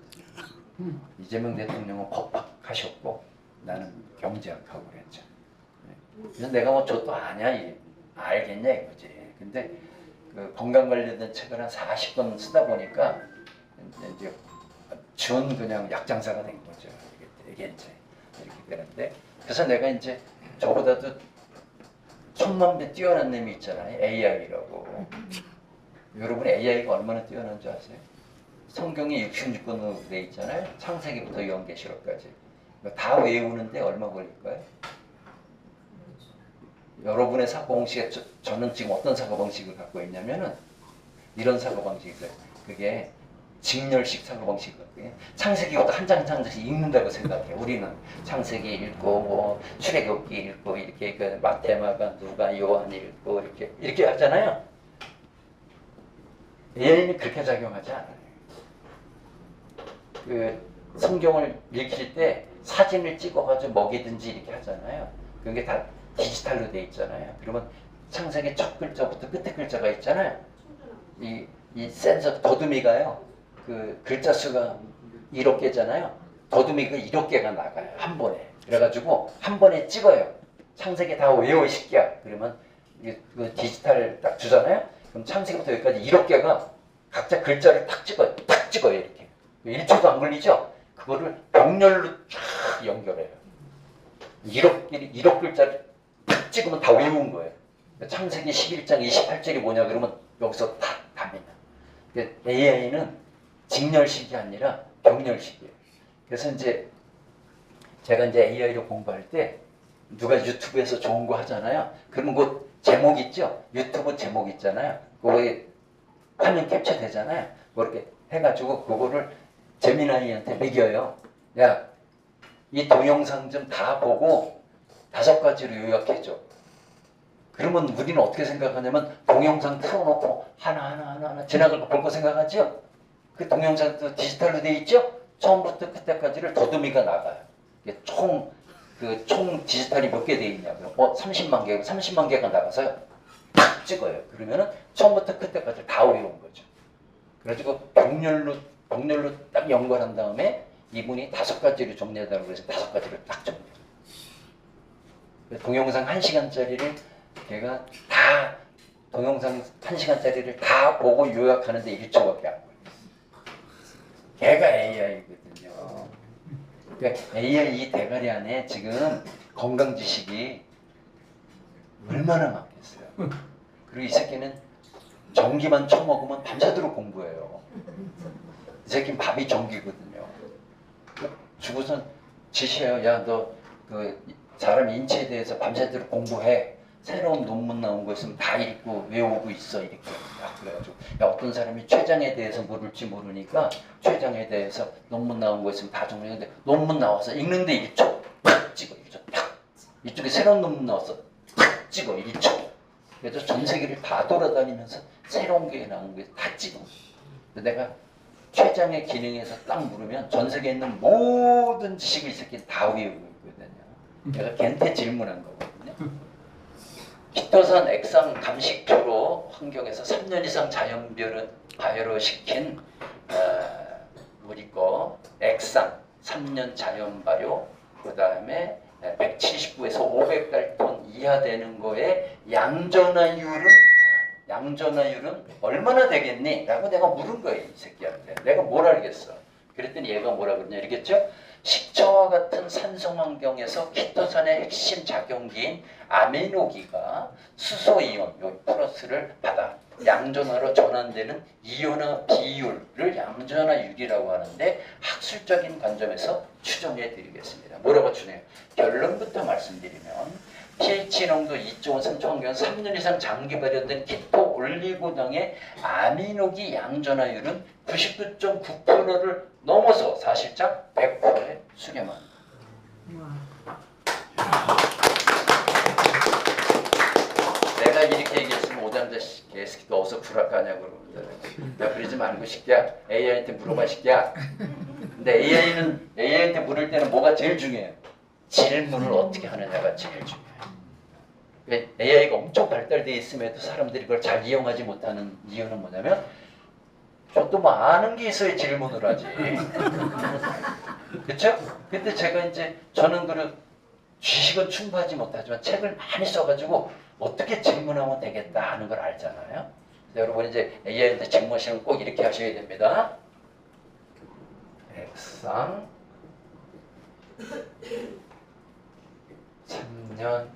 이재명 대통령은 법학하셨고 나는 경제학하고 그랬죠. 그래서 내가 뭐 저도 아냐 알겠냐 이거지. 근데 그 건강 관련된 책을 한 40권 쓰다 보니까 이제 준 그냥 약장사가 된 거죠. 이게 이제 이렇게 되는데 그래서 내가 이제 저보다도 천만 배 뛰어난 놈이 있잖아요. AI라고. 여러분 AI가 얼마나 뛰어난 줄 아세요? 성경이 66권으로 돼 있잖아요. 창세기부터 요한계시록까지. 다 외우는데 얼마 걸릴까요? 여러분의 사고방식에 저는 지금 어떤 사고방식을 갖고 있냐면은 이런 사고방식이 있어요. 그게 직렬식 사고방식이거든요. 창세기부터 한 장 한 장씩 읽는다고 생각해요. 우리는 창세기 읽고 뭐 출애굽기 읽고 이렇게 그 마태마가 누가 요한 읽고 이렇게 하잖아요. AI는 그렇게 작용하지 않아요. 그 성경을 읽힐 때 사진을 찍어가지고 먹이든지 이렇게 하잖아요. 그게 다 디지털로 돼 있잖아요. 그러면 창세기 첫 글자부터 끝에 글자가 있잖아요. 이 센서 더듬이가요. 그 글자 수가 1억 개잖아요. 더듬이가 1억 개가 나가요. 한 번에. 그래가지고 한 번에 찍어요. 창세기 다 외워 이 새끼야. 그러면 그 디지털 딱 주잖아요. 그럼 창세기부터 여기까지 1억 개가 각자 글자를 딱 찍어요. 딱 찍어요. 이렇게. 1초도 안 걸리죠? 그거를 병렬로 쫙 연결해요. 1억 글자를 딱 찍으면 다 외운 거예요. 창세기 11장 28절이 뭐냐 그러면 여기서 다 답니다. AI는 직렬식이 아니라 병렬식이에요. 그래서 이제 제가 이제 AI를 공부할 때 누가 유튜브에서 좋은 거 하잖아요. 그러면 그 제목 있죠? 유튜브 제목 있잖아요. 그거에 화면 캡처 되잖아요. 그렇게 해가지고 그거를 제미나이한테 매겨요. 야, 이 동영상 좀 다 보고 5가지로 요약해줘. 그러면 우리는 어떻게 생각하냐면 동영상 틀어놓고 하나 지나갈 거 볼 거 생각하죠? 그 동영상도 디지털로 돼 있죠? 처음부터 끝까지를 더듬이가 나가요. 이게 총 디지털이 몇 개 돼 있냐고요. 30만 개가 나가서요. 딱 찍어요. 그러면은 처음부터 끝까지 다 외운 거죠. 그래가지고 병렬로 딱 연결한 다음에 이분이 5가지를 정리하다고 해서 5가지를 딱 정리해요. 동영상 1시간짜리를 걔가 다 동영상 1시간짜리를 다 보고 요약하는데 1초밖에 안 걸려요. 걔가 AI거든요. 그러니까 AI 이 대가리 안에 지금 건강 지식이 얼마나 많겠어요. 그리고 이 새끼는 전기만 처먹으면 밤새도록 공부해요. 이 새끼는 밥이 전기거든요. 주고선 지시해요. 야, 너 그 사람 인체에 대해서 밤새도록 공부해. 새로운 논문 나온 거 있으면 다 읽고 외우고 있어. 이렇게. 그래가지고 야, 어떤 사람이 췌장에 대해서 모를지 모르니까 췌장에 대해서 논문 나온 거 있으면 다 정리했는데 논문 나와서 읽는데 1초 탁 찍어 1초 탁. 이쪽에 새로운 논문 나왔어 탁 찍어 1초. 그래서 전 세계를 다 돌아다니면서 새로운 게 나온 게 다 찍어. 내가 췌장의 기능에서 딱 물으면 전 세계에 있는 모든 지식을 이 새끼 다 외우고 있거든요. 내가 걔한테 질문한 거거든요. 히토산 액상 감식표로 환경에서 3년 이상 자연발효시킨 우리 거 액상 3년 자연 발효, 그 다음에 179에서 500달톤 이하 되는 거에 양전화율은 얼마나 되겠니? 라고 내가 물은 거예요, 이 새끼한테. 내가 뭘 알겠어? 그랬더니 얘가 뭐라 그러냐, 알겠죠? 식초와 같은 산성 환경에서 키토산의 핵심 작용기인 아미노기가 수소이온, 요 플러스를 받아 양전화로 전환되는 이온화 비율을 양전화율이라고 하는데 학술적인 관점에서 추정해 드리겠습니다. 뭐라고 추정해요? 결론부터 말씀드리면 pH 농도 2.5, 3초 환경에서 3년 이상 장기 발효된 키토 올리고당의 아미노기 양전화율은 99.9%를 넘어서 사실상 100%에 수렴합니다. 내가 이렇게 얘기했으면 오장자 개새끼도 어서 불학가냐고 그러는데 야, 그러지 말고 새끼야 AI한테 물어봐 새끼야. 근데 AI한테 물을 때는 뭐가 제일 중요해요? 질문을 어떻게 하느냐가 제일 중요해요. AI가 엄청 발달되어 있음에도 사람들이 그걸 잘 이용하지 못하는 이유는 뭐냐면 저도 뭐 아는 게 있어야 질문을 하지. 그렇죠? 근데 제가 이제 저는 지식은 충분하지 못하지만 책을 많이 써가지고 어떻게 질문하면 되겠다 하는 걸 알잖아요. 여러분 이제 AI한테 질문하시면 꼭 이렇게 하셔야 됩니다. 액상 3년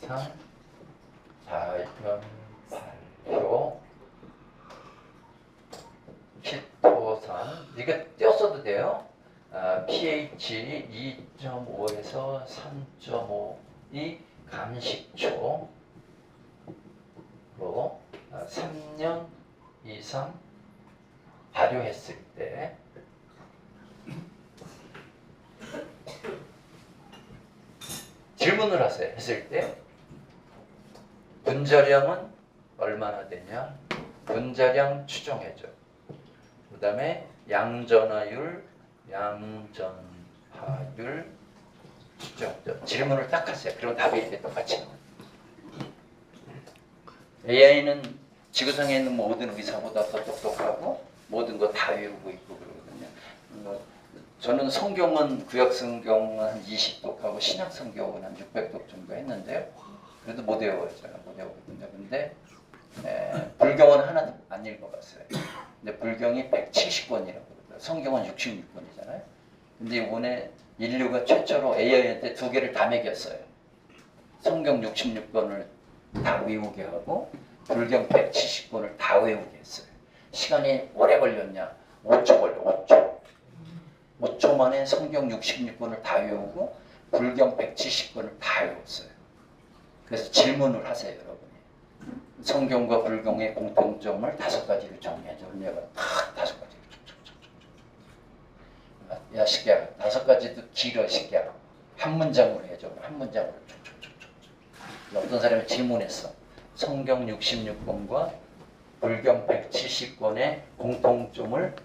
이상 자연 발효 키토산 이게 띄었어도 돼요. pH 2.5에서 3.5이 감식초로 3년 이상 발효했을 때 질문을 하세요. 했을 때 분자량은 얼마나 되냐? 분자량 추정해줘. 그 다음에 양전하율 추정. 질문을 딱 하세요. 그럼 답이 이렇게 똑같이 나와요. AI는 지구상에 있는 모든 의사보다 더 똑똑하고 모든 거 다 외우고 있고 그러거든요. 저는 성경은 구약 성경은 한 20독하고 신약 성경은 한 600독 정도 했는데요. 그래도 못 외워요. 제가 못 외우거든요. 근데 불경은 하나도 안 읽어봤어요. 근데 불경이 170권이라고 그러더라고요. 성경은 66권이잖아요. 근데 이번에 인류가 최초로 AI한테 2개를 다 매겼어요. 성경 66권을 다 외우게 하고 불경 170권을 다 외우게 했어요. 시간이 오래 걸렸냐? 5초 걸려. 5초 만에 성경 66권을 다 외우고 불경 170권을 다 외웠어요. 그래서 질문을 하세요, 여러분이. 성경과 불경의 공통점을 5가지로 정리해줘. 내가 다 5가지로 야 시기야 5가지도 길어 시기야. 한 문장으로 해줘. 한 문장으로 어떤 사람이 질문했어. 성경 66권과 불경 170권의 공통점을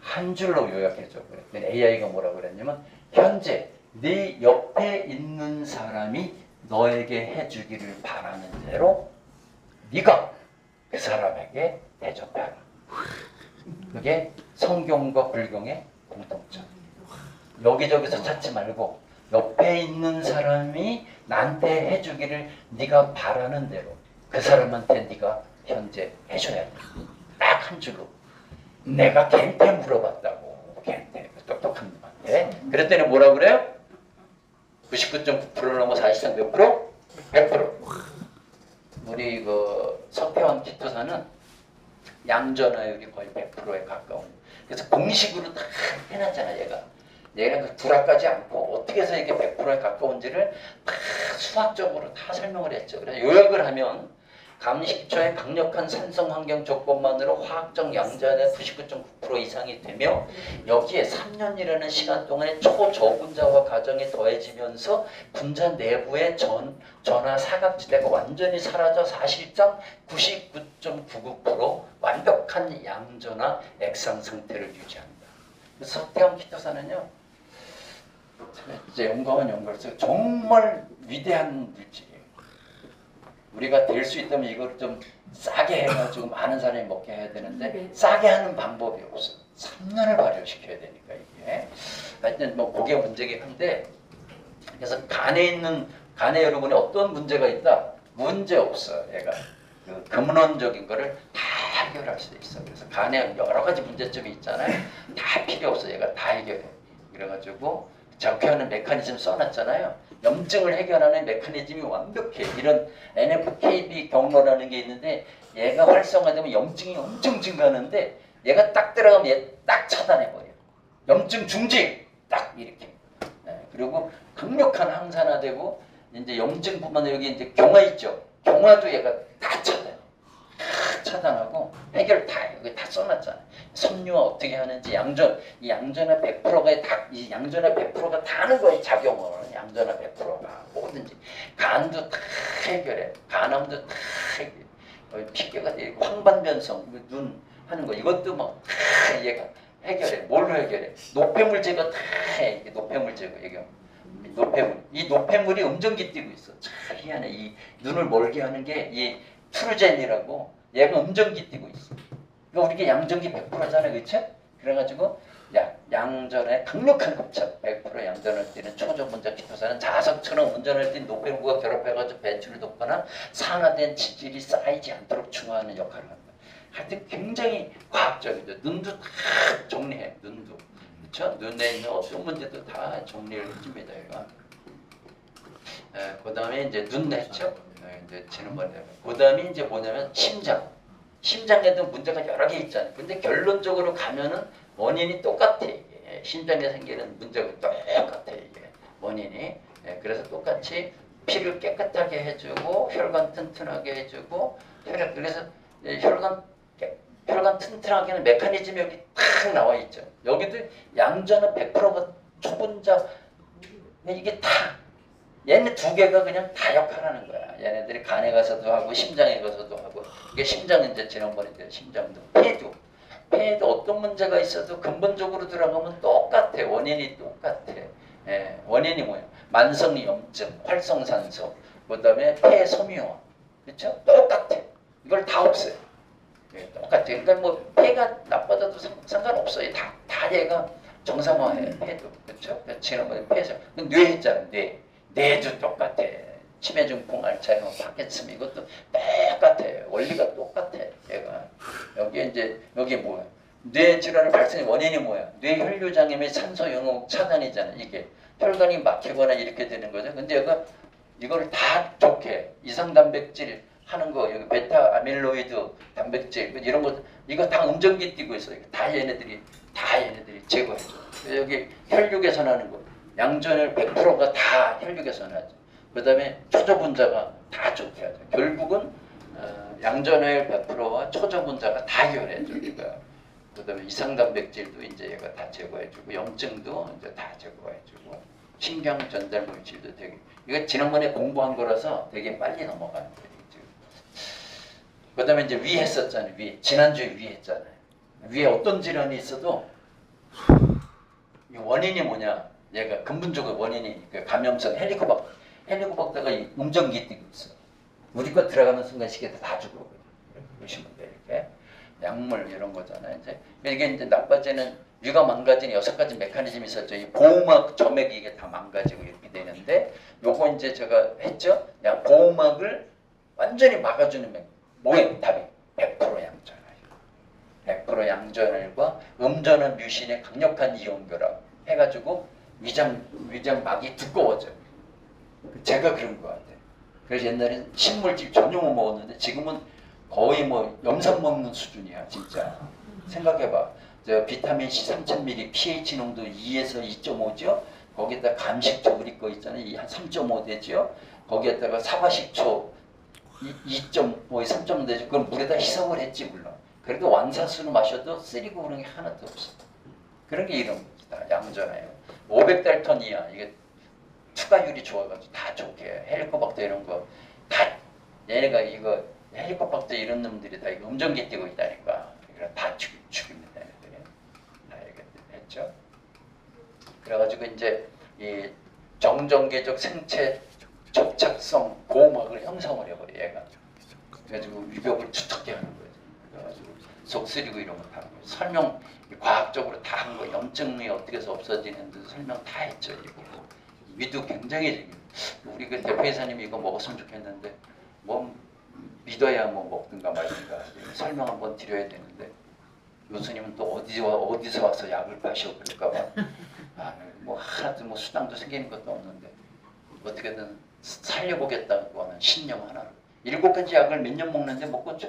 한 줄로 요약해줘. 그래. AI가 뭐라 그랬냐면 현재 네 옆에 있는 사람이 너에게 해주기를 바라는 대로 네가 그 사람에게 대접해라. 그게 성경과 불경의 공통점. 여기저기서 찾지 말고 옆에 있는 사람이 나한테 해주기를 네가 바라는 대로 그 사람한테 네가 현재 해줘야 돼. 딱 한 줄로. 내가 걔한테 물어봤다고. 걔한테 똑똑한 놈한테. 그랬더니 뭐라 그래요? 99.9% 넘어 사실상 몇 프로? 100%. 우리 석회암 키토산은 양전하율이 거의 100%에 가까운. 그래서 공식으로 다 해놨잖아 얘가. 얘가 불화까지 않고 어떻게 해서 이게 100%에 가까운지를 다 수학적으로 다 설명을 했죠. 그래서 요약을 하면 감식초의 강력한 산성 환경 조건만으로 화학적 양전의 99.9% 이상이 되며 여기에 3년이라는 시간 동안에 초저분자화 과정이 더해지면서 분자 내부의 전하 사각지대가 완전히 사라져 사실상 99.99% 완벽한 양전화 액상 상태를 유지합니다. 그래서 석회암 키토산은요 이제 영광은 연결해서 정말 위대한 물질이에요. 우리가 될 수 있다면 이걸 좀 싸게 해가지고 많은 사람이 먹게 해야 되는데 싸게 하는 방법이 없어. 3년을 발효시켜야 되니까 이게. 하여튼 뭐 그게 문제긴 한데 그래서 간에 여러분이 어떤 문제가 있다? 문제 없어. 얘가 그 근원적인 거를 다 해결할 수 있어. 그래서 간에 여러 가지 문제점이 있잖아요. 다 필요 없어. 얘가 다 해결해. 그래가지고 적혀하는 메커니즘 써놨잖아요. 염증을 해결하는 메커니즘이 완벽해. 이런 NF-kB 경로라는 게 있는데 얘가 활성화되면 염증이 엄청 증가하는데 얘가 딱 들어가면 얘 딱 차단해버려요. 염증 중지! 딱 이렇게. 네, 그리고 강력한 항산화되고 이제 염증뿐만 아니라 여기 이제 경화 있죠. 경화도 얘가 다 차단해. 다 차단하고 해결 다 여기 다 써놨잖아요. 섬유화 어떻게 하는지 이 양전화 100%가 이 양전화 100%가 다 하는 거예요. 작용을 양전화 100%가 뭐든지 간도 다 해결해. 간암도 다 해결해. 피계가 되고 황반변성 눈 하는 거 이것도 막 다 얘가 해결해. 뭘로 해결해? 노폐물 제거 다 해. 이게 노폐물 제거 노폐물. 이 노폐물이 음정기 띄고 있어. 참 희한해. 이 눈을 멀게 하는 게 이 트루젠이라고 얘가 음정기 띄고 있어. 그러니까 우리가 양전기 100%잖아요, 그렇죠? 그래가지고 양전에 강력한 급착 100% 양전을 띠는 초저분자 기토사는 자석처럼 운전을 띈 노폐물과 결합해가지고 배출이 높거나 산화된 지질이 쌓이지 않도록 중화하는 역할을 합니다. 하여튼 굉장히 과학적이죠. 눈도 다 정리해. 눈도. 그렇죠? 눈에 있는 어떤 문제도 다 정리를 해줍니다. 얘가. 그 다음에 이제 눈 했죠? 이제 지난번에. 그 다음에 이제 뭐냐면 심장. 심장에도 문제가 여러 개 있잖아요. 근데 결론적으로 가면은 원인이 똑같아. 이게. 심장에 생기는 문제가 똑같아. 이게 원인이. 그래서 똑같이 피를 깨끗하게 해주고 혈관 튼튼하게 해주고 혈액 그래서 혈관 튼튼하게 하는 메커니즘이 여기 탁 나와 있죠. 여기도 양전은 100%가 초분자 이게 다 얘네 두 개가 그냥 다 역할하는 거야. 얘네들이 간에 가서도 하고 심장에 가서도 하고 이게 심장은 이제 지난번에 심장도 폐에도 어떤 문제가 있어도 근본적으로 들어가면 똑같아. 원인이 똑같아. 원인이 뭐야? 만성염증, 활성산소, 그 다음에 폐 섬유화, 그렇죠? 똑같아. 이걸 다 없애요. 똑같아. 그러니까 뭐 폐가 나빠져도 상관없어요. 다 얘가 정상화해. 폐도 그렇죠? 지난번에 폐에서 뇌 했잖아. 뇌도 똑같아. 치매중풍, 알츠하이머, 파킨슨 이것도 똑같아. 원리가 똑같아. 얘가 여기 뭐야? 뇌 질환의 발생의 원인이 뭐야? 뇌 혈류장애 및 산소 영역 차단이잖아. 이게 혈관이 막히거나 이렇게 되는 거죠. 근데 얘가 이걸 다 좋게 이상 단백질 하는 거 여기 베타 아밀로이드 단백질 이런 거 이거 다 음정기 띄고 있어. 다 얘네들이 제거해줘. 여기 혈류 개선하는 거 양전을 100%가 다 혈류 개선하죠. 그 다음에 초저분자가 다 좋게 하죠. 결국은 양전을 100%와 초저분자가 다 해결해줘. 그 다음에 이상단백질도 이제 얘가 다 제거해주고 염증도 이제 다 제거해주고 신경 전달 물질도 되게 이거 지난번에 공부한 거라서 되게 빨리 넘어가는 거예요. 그 다음에 이제 위 했었잖아요. 위 지난주에 위 했잖아요. 위에 어떤 질환이 있어도 이 원인이 뭐냐? 얘가 근본적으로 원인이 감염성 헬리코박터가 음정기 띄고 있어. 우리 거 들어가는 순간 시계도 다 죽어. 보시면 돼 이렇게. 약물 이런 거잖아요. 이게 이제 나빠지는 위가 망가지는 6가지 메커니즘이 있었죠. 이 보호막 점액이 이게 다 망가지고 이렇게 되는데 요거 이제 제가 했죠. 보호막을 완전히 막아주는 뭐예요? 답이 100% 양전을. 100% 양전을과 음전원 뮤신의 강력한 이온 결합 해가지고 위장막이 두꺼워져요. 제가 그런 것 같아요. 그래서 옛날엔 식물질 전용을 먹었는데 지금은 거의 뭐 염산 먹는 수준이야 진짜. 생각해봐. 저 비타민 C 3000ml pH 농도 2에서 2.5죠. 거기에다 감식초 우리 거 있잖아요. 한 3.5 되죠. 거기에다가 사과식초 2.5, 3.5 되죠. 그건 물에다 희석을 했지 물론. 그래도 완사수로 마셔도 쓰리고 그런 게 하나도 없어. 그런 게 이런 겁니다. 양전해요. 500달톤 이하 이게 투과율이 좋아가지고 다 좋게 헬리코박터 이런 거 다 얘네가 이거 헬리코박터 이런 놈들이 다 이거 음정기 띄고 있다니까. 이거 다 죽입니다. 얘네들이 다 얘기했죠. 그래가지고 이제 이 정전개적 생체 접착성 보호막을 형성을 해버려 얘가. 그래가지고 위벽을 두텁게 하는 거예요. 그래가지고 속쓰리고 이런 거 다 하는 거예요. 설명 과학적으로 다 한 거예요. 염증이 어떻게 해서 없어지는지 설명 다 했죠. 이게. 위도 굉장히 중요해요. 우리 그 대표이사님이 이거 먹었으면 좋겠는데 뭐 믿어야 뭐 먹든가 말든가 설명 한번 드려야 되는데 교수님은 또 어디서 와서 약을 마셔 그럴까봐 뭐 하나도 뭐 수당도 생기는 것도 없는데 어떻게든 살려보겠다고 하는 신념 하나로 7가지 약을 몇 년 먹는데 못 고쳐.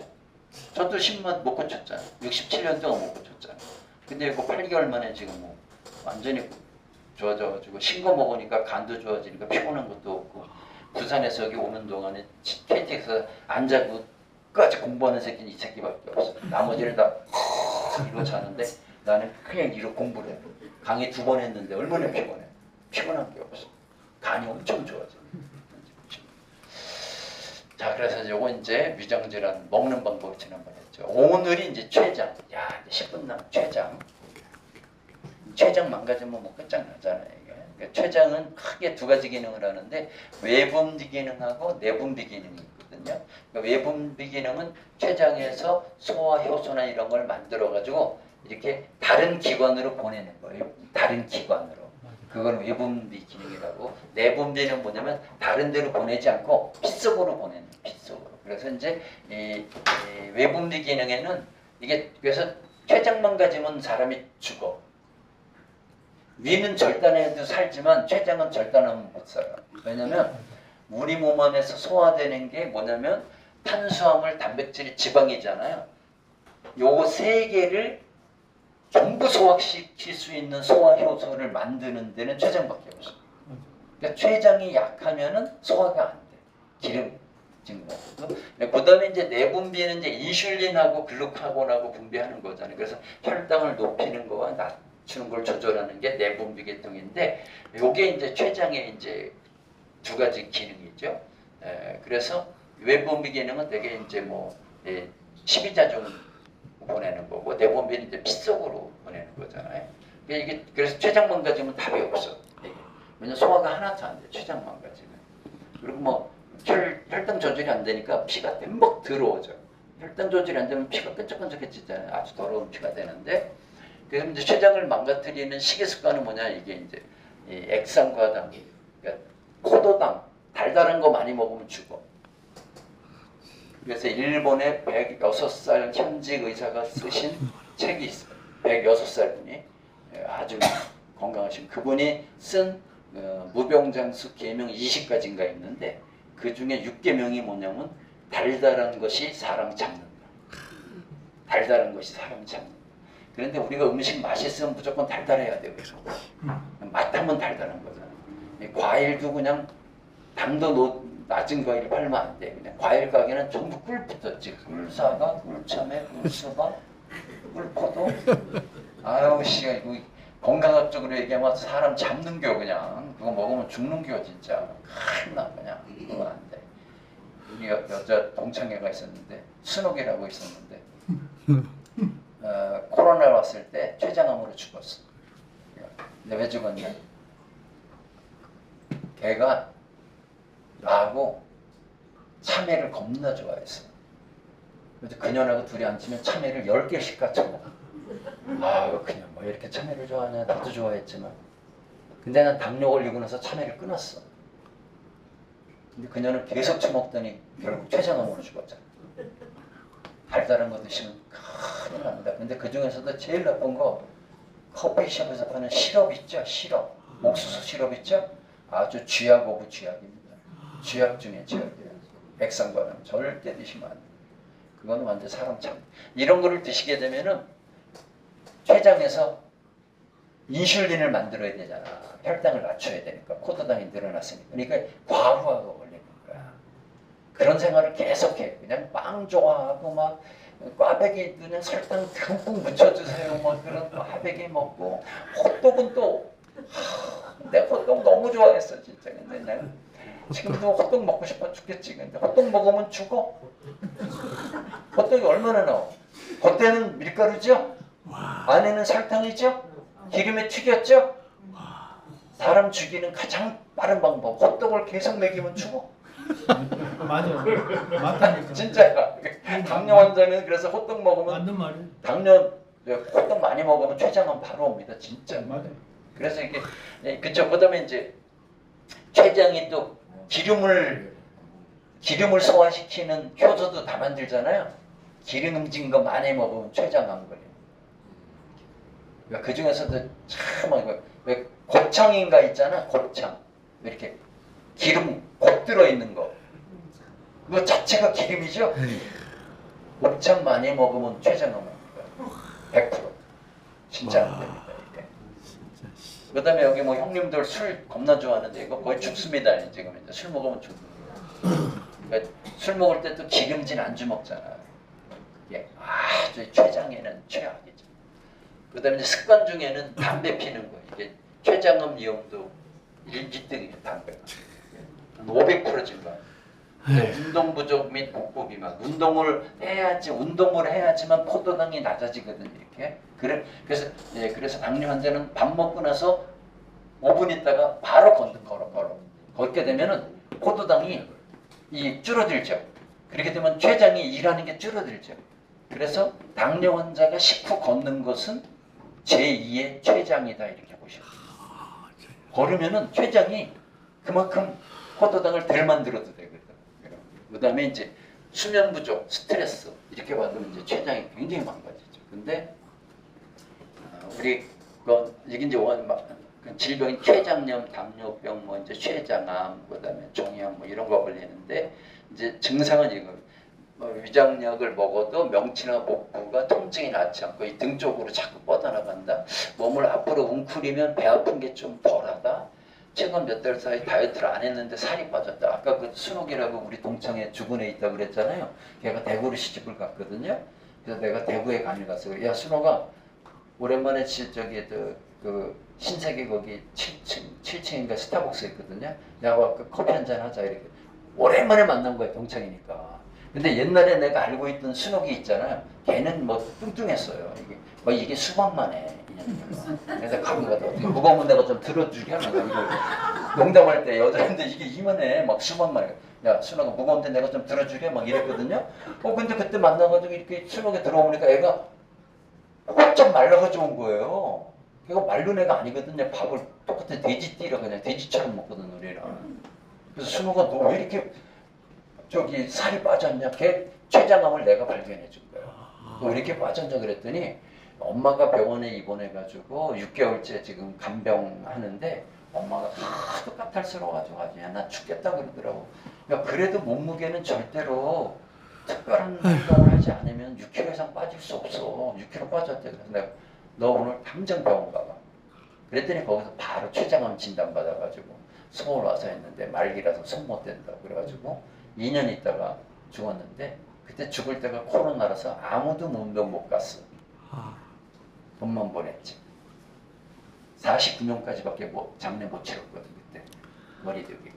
저도 10년 못 고쳤잖아요. 67년 동안 못 고쳤잖아요. 근데 이거 8개월 만에 지금 뭐 완전히 좋아져가지고 신거 먹으니까 간도 좋아지니까 피곤한 것도 없고 부산에서 여기 오는 동안에 KTX에서 안 자고 끝까지 공부하는 새끼는 이 새끼밖에 없어. 나머지를 다 이러고 자는데 나는 그냥 이러고 공부를 해. 강의 2번 했는데 얼마나 피곤해. 피곤한 게 없어. 간이 엄청 좋아져. 자, 그래서 요거 이제 위장질환 먹는 방법 지난번에 했죠. 오늘이 이제 췌장. 야, 이제 10분 남 췌장. 췌장 망가지면 뭐 끝장나잖아요. 이게 그러니까 췌장은 크게 두 가지 기능을 하는데 외분비 기능하고 내분비 기능이 있거든요. 그러니까 외분비 기능은 췌장에서 소화 효소나 이런 걸 만들어 가지고 이렇게 다른 기관으로 보내는 거예요. 다른 기관으로. 그걸 외분비 기능이라고. 내분비는 뭐냐면 다른 데로 보내지 않고 피 속으로 보내는 거예요. 피 속으로. 그래서 이제 이 외분비 기능에는 이게 그래서 췌장만 가지면 사람이 죽어. 위는 절단해도 살지만 췌장은 절단하면 못 살아. 왜냐면 우리 몸 안에서 소화되는 게 뭐냐면 탄수화물, 단백질, 지방이잖아요. 요거 세 개를 전부 소화시킬 수 있는 소화 효소를 만드는 데는 췌장밖에 없어. 그러니까 췌장이 약하면은 소화가 안 돼. 기름진 거. 그다음에 이제 내분비는 이제 인슐린하고 글루카곤하고 분비하는 거잖아요. 그래서 혈당을 높이는 거와 낮추는 걸 조절하는 게 내분비 계통인데, 요게 이제 췌장의 이제 두 가지 기능이죠. 그래서 외분비 기능은 되게 이제 뭐 12자중 보내는 거고, 내분비는 이제 피 속으로 보내는 거잖아요. 이게 그래서 췌장만 가지면 답이 없어. 왜냐면 소화가 하나도 안 돼. 췌장만 가지면. 그리고 뭐 혈당 조절이 안 되니까 피가 땜벅 들어오죠. 혈당 조절이 안 되면 피가 끈적끈적해지잖아요. 아주 더러운 피가 되는데, 그래서 이제 췌장을 망가뜨리는 식이 습관은 뭐냐, 이게 이제 이 액상과당, 그러니까 포도당, 달달한 거 많이 먹으면 죽어. 그래서 일본의 106살 현직 의사가 쓰신 책이 있어요. 106살 분이 아주 건강하신 그분이 쓴 무병장수 계명 20가지인가 있는데, 그 중에 6계명이 뭐냐면 달달한 것이 사람 잡는다. 달달한 것이 사람 잡는다. 그런데 우리가 음식 맛있으면 무조건 달달해야 돼요. 맛하면 달달한 거잖아요. 과일도 그냥 당도 낮은 과일을 팔면 안 돼. 그냥 과일 가게는 전부 꿀 붙었지. 꿀사과, 꿀참외, 꿀수박, 꿀포도. 아유 씨, 이거 건강학적으로 얘기하면 사람 잡는 겨 그냥. 그거 먹으면 죽는 겨 진짜. 큰일 나 그냥. 그거 안 돼. 우리 여자 동창회가 있었는데, 순옥이라고 있었는데, 코로나 왔을 때 췌장암으로 죽었어. 근데 왜 죽었냐? 걔가 나하고 참외를 겁나 좋아했어. 그래서 그녀하고 둘이 앉으면 참외를 10개씩 같이 먹어. 아유 그냥 뭐 이렇게 참외를 좋아하냐. 나도 좋아했지만. 근데 난 당뇨 걸리고 나서 참외를 끊었어. 근데 그녀는 계속 처먹더니 결국 췌장암으로 죽었잖아. 달달한 거 드시면 큰일 납니다. 근데 그 중에서도 제일 나쁜 거, 커피숍에서 파는 시럽 있죠? 시럽. 옥수수 시럽 있죠? 아주 쥐약 오브 쥐약입니다. 쥐약 중에 쥐약이에요. 액상과는 절대 드시면 안 돼요. 그거는 완전 사람 참. 이런 거를 드시게 되면은 췌장에서 인슐린을 만들어야 되잖아. 혈당을 낮춰야 되니까. 포도당이 늘어났으니까. 그러니까 과부하가 걸리는 거야. 그런 생활을 계속해. 그냥 빵 좋아하고 막 꽈배기 그냥 설탕 듬뿍 묻혀주세요. 뭐 그런 꽈배기 먹고, 호떡은 또 내가 호떡 너무 좋아했어 진짜. 근데 내가 지금도 호떡 먹고 싶어 죽겠지. 근데 호떡 먹으면 죽어. 호떡이 얼마나 나와? 겉에는 밀가루죠? 안에는 설탕이죠? 기름에 튀겼죠? 사람 죽이는 가장 빠른 방법. 호떡을 계속 먹이면 죽어. 맞아. 맞다니까. 진짜야. 당뇨 환자는 그래서 호떡 먹으면, 맞는 말이야. 당뇨 호떡 많이 먹으면 췌장암 바로 옵니다. 진짜. 맞아. 그래서 이게 그쵸. 그다음에 이제 췌장이 또 기름을 소화시키는 효소도 다 만들잖아요. 기름진 거 많이 먹으면 췌장암 걸려. 그러니까 그 중에서도 참 왜 곱창인가 있잖아. 곱창 이렇게 기름 곱 들어 있는 거. 그거 자체가 기름이죠. 곱창 많이 먹으면 췌장암 옵니다. 100%. 진짜 안 됩니다. 이게. 그다음에 여기 뭐 형님들 술 겁나 좋아하는데 이거 거의 죽습니다. 지금 이제 술 먹으면 죽습니다. 그러니까 술 먹을 때 또 기름진 안주 먹잖아. 이게 아주 췌장에는 최악이죠. 그다음에 이제 습관 중에는 담배 피는 거. 이게 췌장암 위험도 1등이에요. 담배가 500% 증가. 운동 부족 및 복부 비만. 운동을 해야지만 포도당이 낮아지거든요. 이렇게. 그래서 당뇨 환자는 밥 먹고 나서 5분 있다가 바로 걸어. 걷게 되면은 포도당이 이 줄어들죠. 그렇게 되면 췌장이 일하는 게 줄어들죠. 그래서 당뇨 환자가 식후 걷는 것은 제2의 췌장이다 이렇게 보시면 돼요. 걸으면은 췌장이 그만큼 포도당을 덜 만들어도 되거든. 그 다음에 이제 수면 부족, 스트레스 이렇게 받으면 이제 췌장이 굉장히 망가지죠. 근데 우리 이게 이제 질병인 췌장염, 당뇨병, 뭐 이제 췌장암, 그다음에 종양 뭐 이런 거 걸리는데 이제 증상은 이거 위장약을 먹어도 명치나 복부가 통증이 낫지 않고 이 등 쪽으로 자꾸 뻗어나간다. 몸을 앞으로 웅크리면 배 아픈 게 좀 덜하다. 최근 몇 달 사이 다이어트를 안 했는데 살이 빠졌다. 아까 그 순옥이라고 우리 동창에 주군에 있다고 그랬잖아요. 걔가 대구로 시집을 갔거든요. 그래서 내가 대구에 가서 야 순옥아 오랜만에 저기 그 신세계 거기 7층인가 스타벅스 있거든요. 내가 그 커피 한잔 하자 이렇게. 오랜만에 만난 거야 동창이니까. 근데 옛날에 내가 알고 있던 순옥이 있잖아요. 걔는 뭐 뚱뚱했어요. 이게 수박만 해. 그래서 가끔 가다 어떻게 무거우면 내가 좀 들어주랴. 농담할 때 여자인데 이게 이만해. 막 수박만 해. 야 순옥아 무거운데 내가 좀 들어주랴. 막 이랬거든요. 근데 그때 만나가지고 이렇게 순옥에 들어오니까 애가 깜짝 말라가지고 온 거예요. 걔가 말른 애가 아니거든요. 밥을 똑같은 돼지띠라 그냥 돼지처럼 먹거든 우리랑. 그래서 순옥아 너 왜 이렇게 저기 살이 빠졌냐? 걔 췌장암을 내가 발견해 준 거예요. 너 왜 이렇게 빠졌냐 그랬더니 엄마가 병원에 입원해가지고 6개월째 지금 간병하는데 엄마가 하도 까탈스러워가지고 아주 나 죽겠다 그러더라고. 야 그래도 몸무게는 절대로 특별한 운동을 하지 않으면 6kg 이상 빠질 수 없어. 6kg 빠졌대. 그래서 내가 너 오늘 당장 병원 가봐. 그랬더니 거기서 바로 췌장암 진단 받아가지고 서울 와서 했는데 말기라서 손 못 댄다고 그래가지고 2년 있다가 죽었는데 그때 죽을 때가 코로나라서 아무도 문병 못 갔어. 돈만 보냈지. 49명까지밖에 장례 못 치렀거든 그때 머리들이.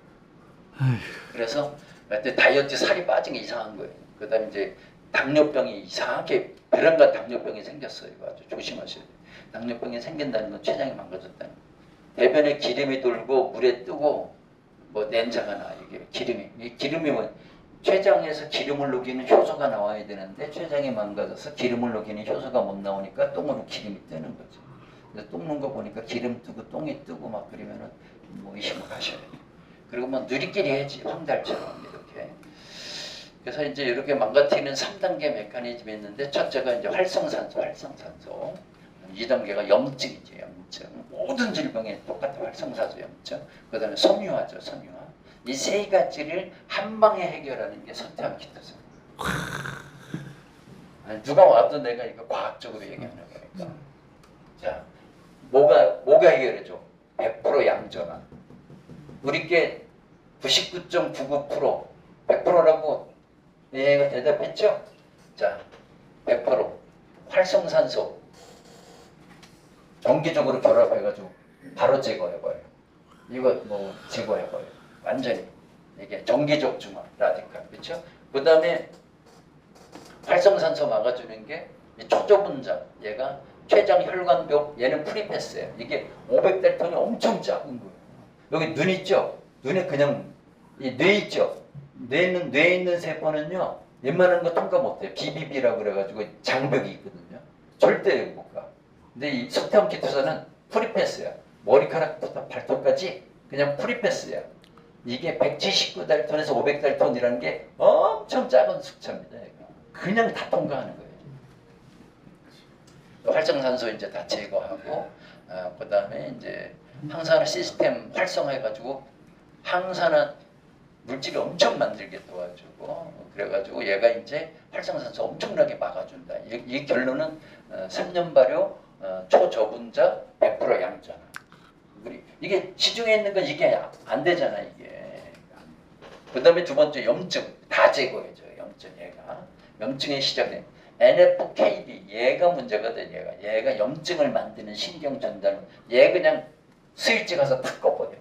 그래서 그때 다이어트 살이 빠진 게 이상한 거예요. 그다음에 이제 당뇨병이 이상하게 배란간 당뇨병이 생겼어요. 이거 아주 조심하셔야 돼요. 당뇨병이 생긴다는 건 췌장이 망가졌다는 거예요. 대변에 기름이 돌고 물에 뜨고 뭐 냄새가 나. 이게 기름이 뭐 췌장에서 기름을 녹이는 효소가 나와야 되는데 췌장이 망가져서 기름을 녹이는 효소가 못 나오니까 똥으로 기름이 뜨는 거죠. 그래서 똥는 거 보니까 기름 뜨고 똥이 뜨고 막 그러면은 뭐 의심을 하셔야 돼요. 그리고 뭐 누리끼리 해야지 황달처럼 이렇게. 그래서 이제 이렇게 망가뜨리는 3단계 메커니즘이 있는데 첫째가 이제 활성산소. 2단계가 염증이지, 염증. 모든 질병에 똑같은 활성산소 염증. 그 다음에 섬유화죠, 섬유화. 이 세 가지를 한 방에 해결하는 게 서태환 키토제. 누가 와도 내가 이거 과학적으로 얘기하는 거니까. 자, 뭐가 해결해줘? 100% 양전화. 우리께 99.99% 100%라고 얘가 대답했죠? 자, 100% 활성산소 정기적으로 결합해가지고 바로 제거해버려요. 이거 뭐 제거해버려요. 완전히 이게 정기적 중화 라디칼 그렇죠? 그 다음에 활성산소 막아주는 게 초저분자 얘가 췌장 혈관벽 얘는 프리패스예요. 이게 500달톤이 엄청 작은 거예요. 여기 눈 있죠? 눈에 그냥 이 뇌 있죠? 뇌에 있는 세포는요 웬만한 거 통과 못해요. BBB라고 그래가지고 장벽이 있거든요. 절대 못 가. 근데 이 서태환 키토제는 프리패스야. 머리카락부터 발톱까지 그냥 프리패스야. 이게 179달톤에서 500달톤이라는 게 엄청 작은 숫자입니다. 그냥 다 통과하는 거예요. 활성산소 이제 다 제거하고, 그 다음에 이제 항산화 시스템 활성화해가지고 항산화 물질이 엄청 만들게 도와주고, 그래가지고 얘가 이제 활성산소 엄청나게 막아준다. 이 결론은 3년 발효, 초저분자, 100% 양전화. 이게 시중에 있는 건 이게 안 되잖아 이게. 그 다음에 두 번째 염증 다 제거해줘요. 염증 얘가 염증의 시작은 NF-kB 얘가 문제거든. 얘가 염증을 만드는 신경 전달. 얘 그냥 스위치 가서 탁 꺼버려.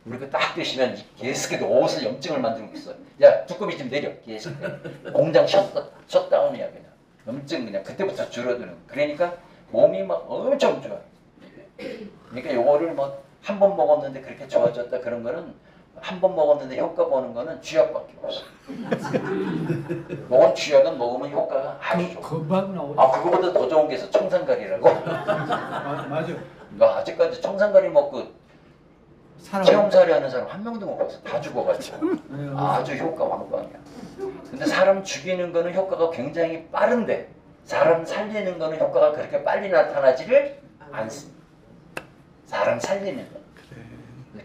우리가 딱 드시면 개새끼도 옷을 염증을 만들고 있어. 야 두꺼비 좀 내려. 개새끼 공장 셧다운이야 그냥. 염증 그냥 그때부터 줄어드는. 그러니까 몸이 막 엄청 좋아. 그러니까 요거를 뭐 한 번 먹었는데 그렇게 좋아졌다 그런 거는 한 번 먹었는데 효과 보는 거는 쥐약밖에 없어. 먹은 쥐약은 먹으면 효과가 아주 좋아. 금방 나오죠. 아 그거보다 더 좋은 게 있어. 청산가리라고. 맞아. 나 아직까지 청산가리 먹고 체험살이 하는 사람 한 명도 못 봤어. 다 죽어가지고. 아주 효과 왕방이야. 근데 사람 죽이는 거는 효과가 굉장히 빠른데 사람 살리는 거는 효과가 그렇게 빨리 나타나지를 않습니다. 사람 살리는 거.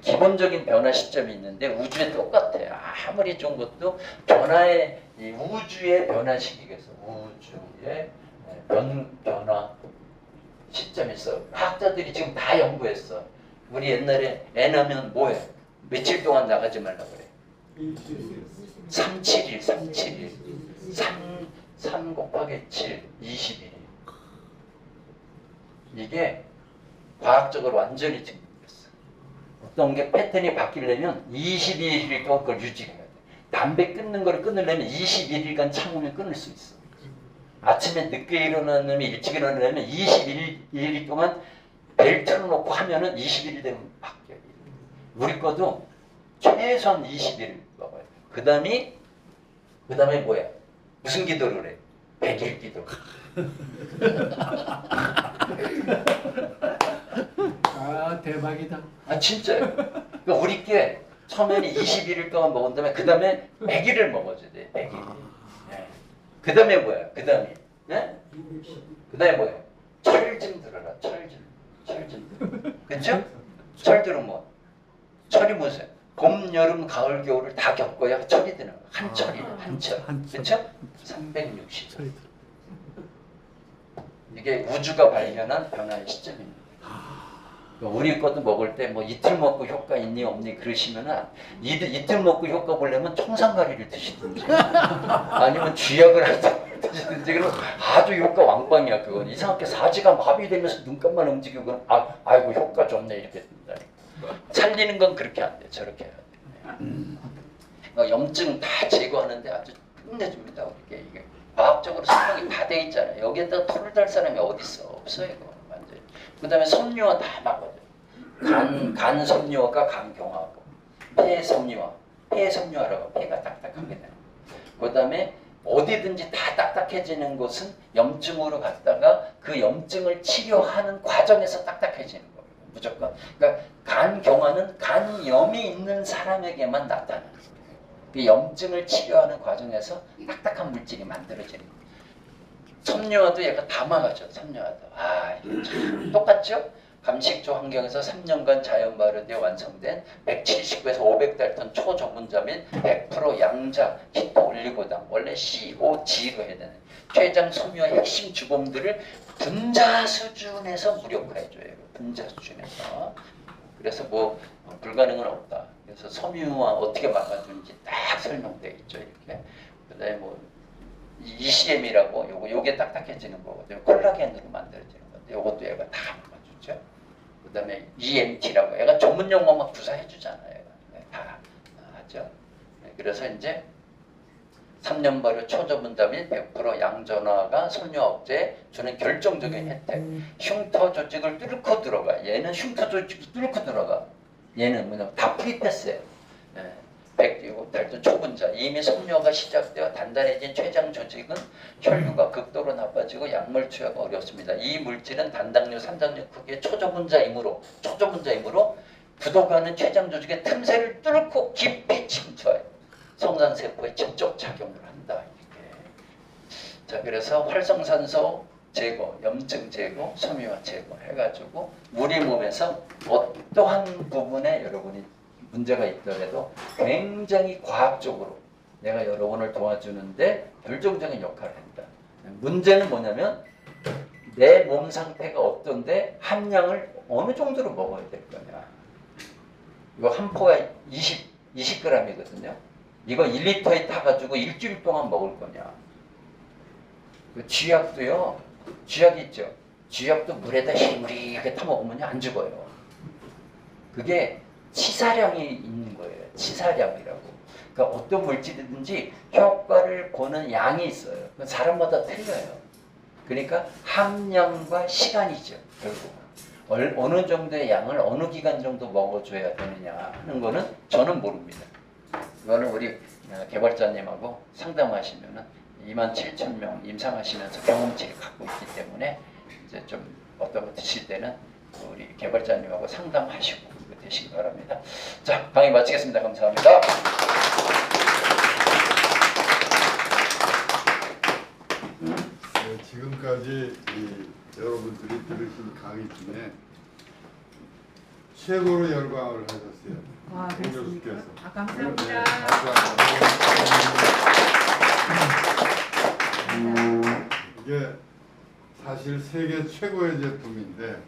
기본적인 변화 시점이 있는데 우주에 똑같아요. 아무리 좋은 것도 변화의 이 우주의 변화 시기겠어. 우주의 변화 시점이 있어. 과학자들이 지금 다 연구했어. 우리 옛날에 애 낳으면 뭐해? 며칠 동안 나가지 말라고 그래. 371, 371. 3 곱하기 7, 21. 이게 과학적으로 완전히 증명됐어. 어떤 게 패턴이 바뀌려면 21일 동안 그걸 유지해야 돼. 담배 끊는 걸 끊으려면 21일간 참으면 끊을 수 있어. 아침에 늦게 일어나는 놈이 일찍 일어나려면 21일 동안 벨 틀어놓고 하면은 21일 되면 바뀌어요. 우리 것도 최소한 21일 먹어야 돼. 그 다음에 뭐야? 무슨 기도를 해? 100일 기도. 아 대박이다. 아 진짜요. 그러니까 우리 게 처음에는 21일 동안 먹은 다음에 그 다음에 100일을 먹어줘야 돼. 100일. 네. 그 다음에 뭐야? 그 다음에 네? 그 다음에 뭐야? 철 좀 들어라. 철 좀. 그쵸? 철 들으면 뭐? 철이 무슨? 봄, 여름, 가을, 겨울을 다 겪어야 철이 되는 거야. 한 철이야. 한 철. 그쵸? 360. 이게 우주가 발견한 변화의 시점입니다. 우리 것도 먹을 때 뭐 이틀 먹고 효과 있니 없니 그러시면은 이틀 먹고 효과 보려면 청산가리를 드시든지 아니면 쥐약을 드시든지 그러면 아주 효과 왕빵이야. 그건 이상하게 사지가 마비되면서 눈감만 움직이고 아이고 효과 좋네 이렇게 된다니까. 살리는 건 그렇게 안 돼. 저렇게 해야 돼. 그러니까 염증 다 제거하는데 아주 끝내줍니다. 우리게 이게 과학적으로 설명이 다 돼 있잖아요. 여기에다가 털을 달 사람이 어디 있어? 없어요 이거. 그 다음에 섬유화 다 막아줘. 간 섬유화가 간경화하고 폐 섬유화라고 폐가 딱딱하게 되는 그 다음에 어디든지 다 딱딱해지는 것은 염증으로 갔다가 그 염증을 치료하는 과정에서 딱딱해지는 거예요. 무조건. 그러니까 간경화는 간염이 있는 사람에게만 나타나는 거예요. 그 염증을 치료하는 과정에서 딱딱한 물질이 만들어지는 거예요. 섬유화도 얘가 다 막아줘. 섬유화도. 이게 참 똑같죠? 감식조 환경에서 3년간 자연 발효되어 완성된 179에서 500달톤 초저분자 및 100% 양자 히토 올리고당 원래 COG로 해야 되는 췌장 섬유화 핵심 주범들을 분자 수준에서 무력화해줘요. 분자 수준에서. 그래서 뭐 불가능은 없다. 그래서 섬유화 어떻게 막아주는지 딱 설명되어 있죠. 이렇게. 그다음에 뭐 ECM이라고 요게 딱딱해지는 거거든요. 콜라겐으로 만들어지는 건데 요것도 얘가 다 막아주죠. 그 다음에 EMT라고 얘가 전문 용어 막 구사해 주잖아요. 다 하죠. 그래서 이제 3년 발효 초저분자 및 100% 양전화가 섬유화 억제에 주는 결정적인 혜택. 흉터 조직을 뚫고 들어가. 얘는 흉터 조직을 뚫고 들어가. 얘는 뭐냐 다 프리패스예요. 100달톤 초분자. 이미 섬유화가 시작되어 단단해진 췌장 조직은 혈류가 극도로 나빠지고 약물 투여가 어렵습니다. 이 물질은 단당류, 산당류 크기의 초저분자이므로 굳어가는 췌장 조직의 틈새를 뚫고 깊이 침투하여 성장세포에 직접 작용을 한다. 이렇게. 자, 그래서 활성산소 제거, 염증 제거, 섬유화 제거 해가지고 우리 몸에서 어떠한 부분에 여러분이 문제가 있더라도 굉장히 과학적으로 내가 여러분을 도와주는데 결정적인 역할을 한다. 문제는 뭐냐면 내 몸 상태가 어떤데 함량을 어느 정도로 먹어야 될 거냐. 이거 한 포가 20g이거든요. 이거 1리터에 타가지고 일주일 동안 먹을 거냐. 그 쥐약도요. 쥐약 있죠. 쥐약도 물에다 희무리게 타먹으면 안 죽어요. 그게 치사량이 있는 거예요. 치사량이라고. 그러니까 어떤 물질이든지 효과를 보는 양이 있어요. 사람마다 틀려요. 그러니까 함량과 시간이죠. 결국 어느 정도의 양을 어느 기간 정도 먹어줘야 되느냐 하는 거는 저는 모릅니다. 이거는 우리 개발자님하고 상담하시면은 27,000명 임상하시면서 경험치를 갖고 있기 때문에 이제 좀 어떤 거 드실 때는 우리 개발자님하고 상담하시고 되시기 바랍니다. 자, 강의 마치겠습니다. 감사합니다. 네, 지금까지 여러분들이 들으신 강의 중에 최고로 열광을 하셨어요. 와, 홍 그렇습니까? 교수께서. 아, 감사합니다. 이게 사실 세계 최고의 제품인데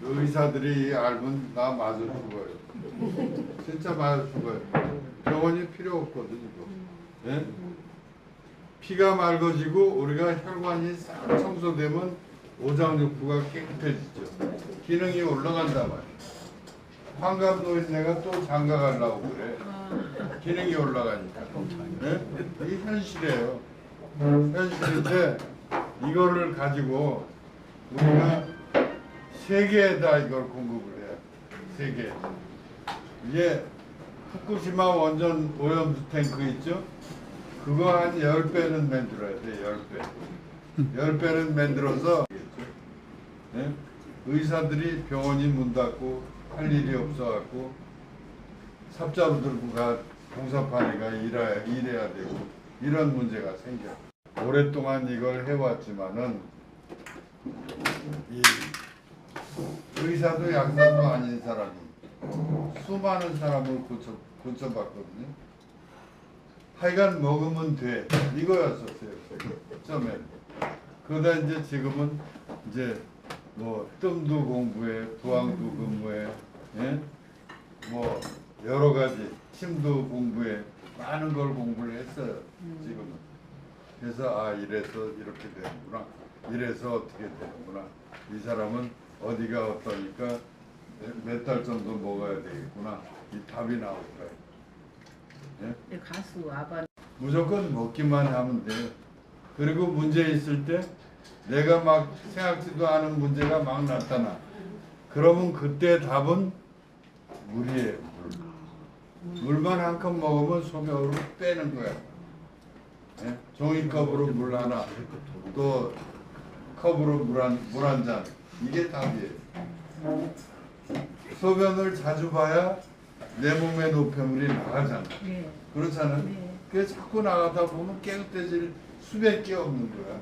의사들이 알면 나 맞아 죽어요. 진짜 맞아 죽어요. 병원이 필요 없거든 이거. 예? 피가 맑아지고 우리가 혈관이 싹 청소되면 오장육부가 깨끗해지죠. 기능이 올라간단 말이에요. 환갑 노인네가 또 장가 가려고 그래. 기능이 올라가니까. 네? 이게 현실이에요. 현실인데 이거를 가지고 우리가 세계에다 이걸 공급을 해요. 세계. 이게 후쿠시마 원전 오염수 탱크 있죠? 그거 한 10배는 만들어야 돼. 10배. 10배는 만들어서 네? 의사들이 병원이 문 닫고 할 일이 없어갖고 삽자루 들고 가 공사판에 가 일해야 되고 이런 문제가 생겨. 오랫동안 이걸 해왔지만은 이 의사도 약사도 아닌 사람이 수많은 사람을 고쳐봤거든요. 하여간 먹으면 돼 이거였었어요. 처음에. 그러다 이제 지금은 이제 뭐 뜸도 공부해, 부항도 근무해, 예? 뭐 여러 가지 침도 공부해, 많은 걸 공부를 했어요. 지금은. 그래서 아 이래서 이렇게 되는구나, 이래서 어떻게 되는구나. 이 사람은 어디가 어떠니까 몇 달 정도 먹어야 되겠구나. 이 답이 나오더라고요. 예? 가수 아바 무조건 먹기만 하면 돼요. 그리고 문제 있을 때 내가 막 생각지도 않은 문제가 막 나타나. 그러면 그때 답은 물이에요. 물. 물만 한 컵 먹으면 속으로 빼는 거야. 예? 종이컵으로 물 하나, 또 컵으로 물 한 잔. 이게 답이에요. 소변을 자주 봐야 내 몸의 노폐물이 나가잖아. 네. 그렇잖아요. 네. 그래서 자꾸 나가다 보면 깨끗해질 수밖에 없는 거야.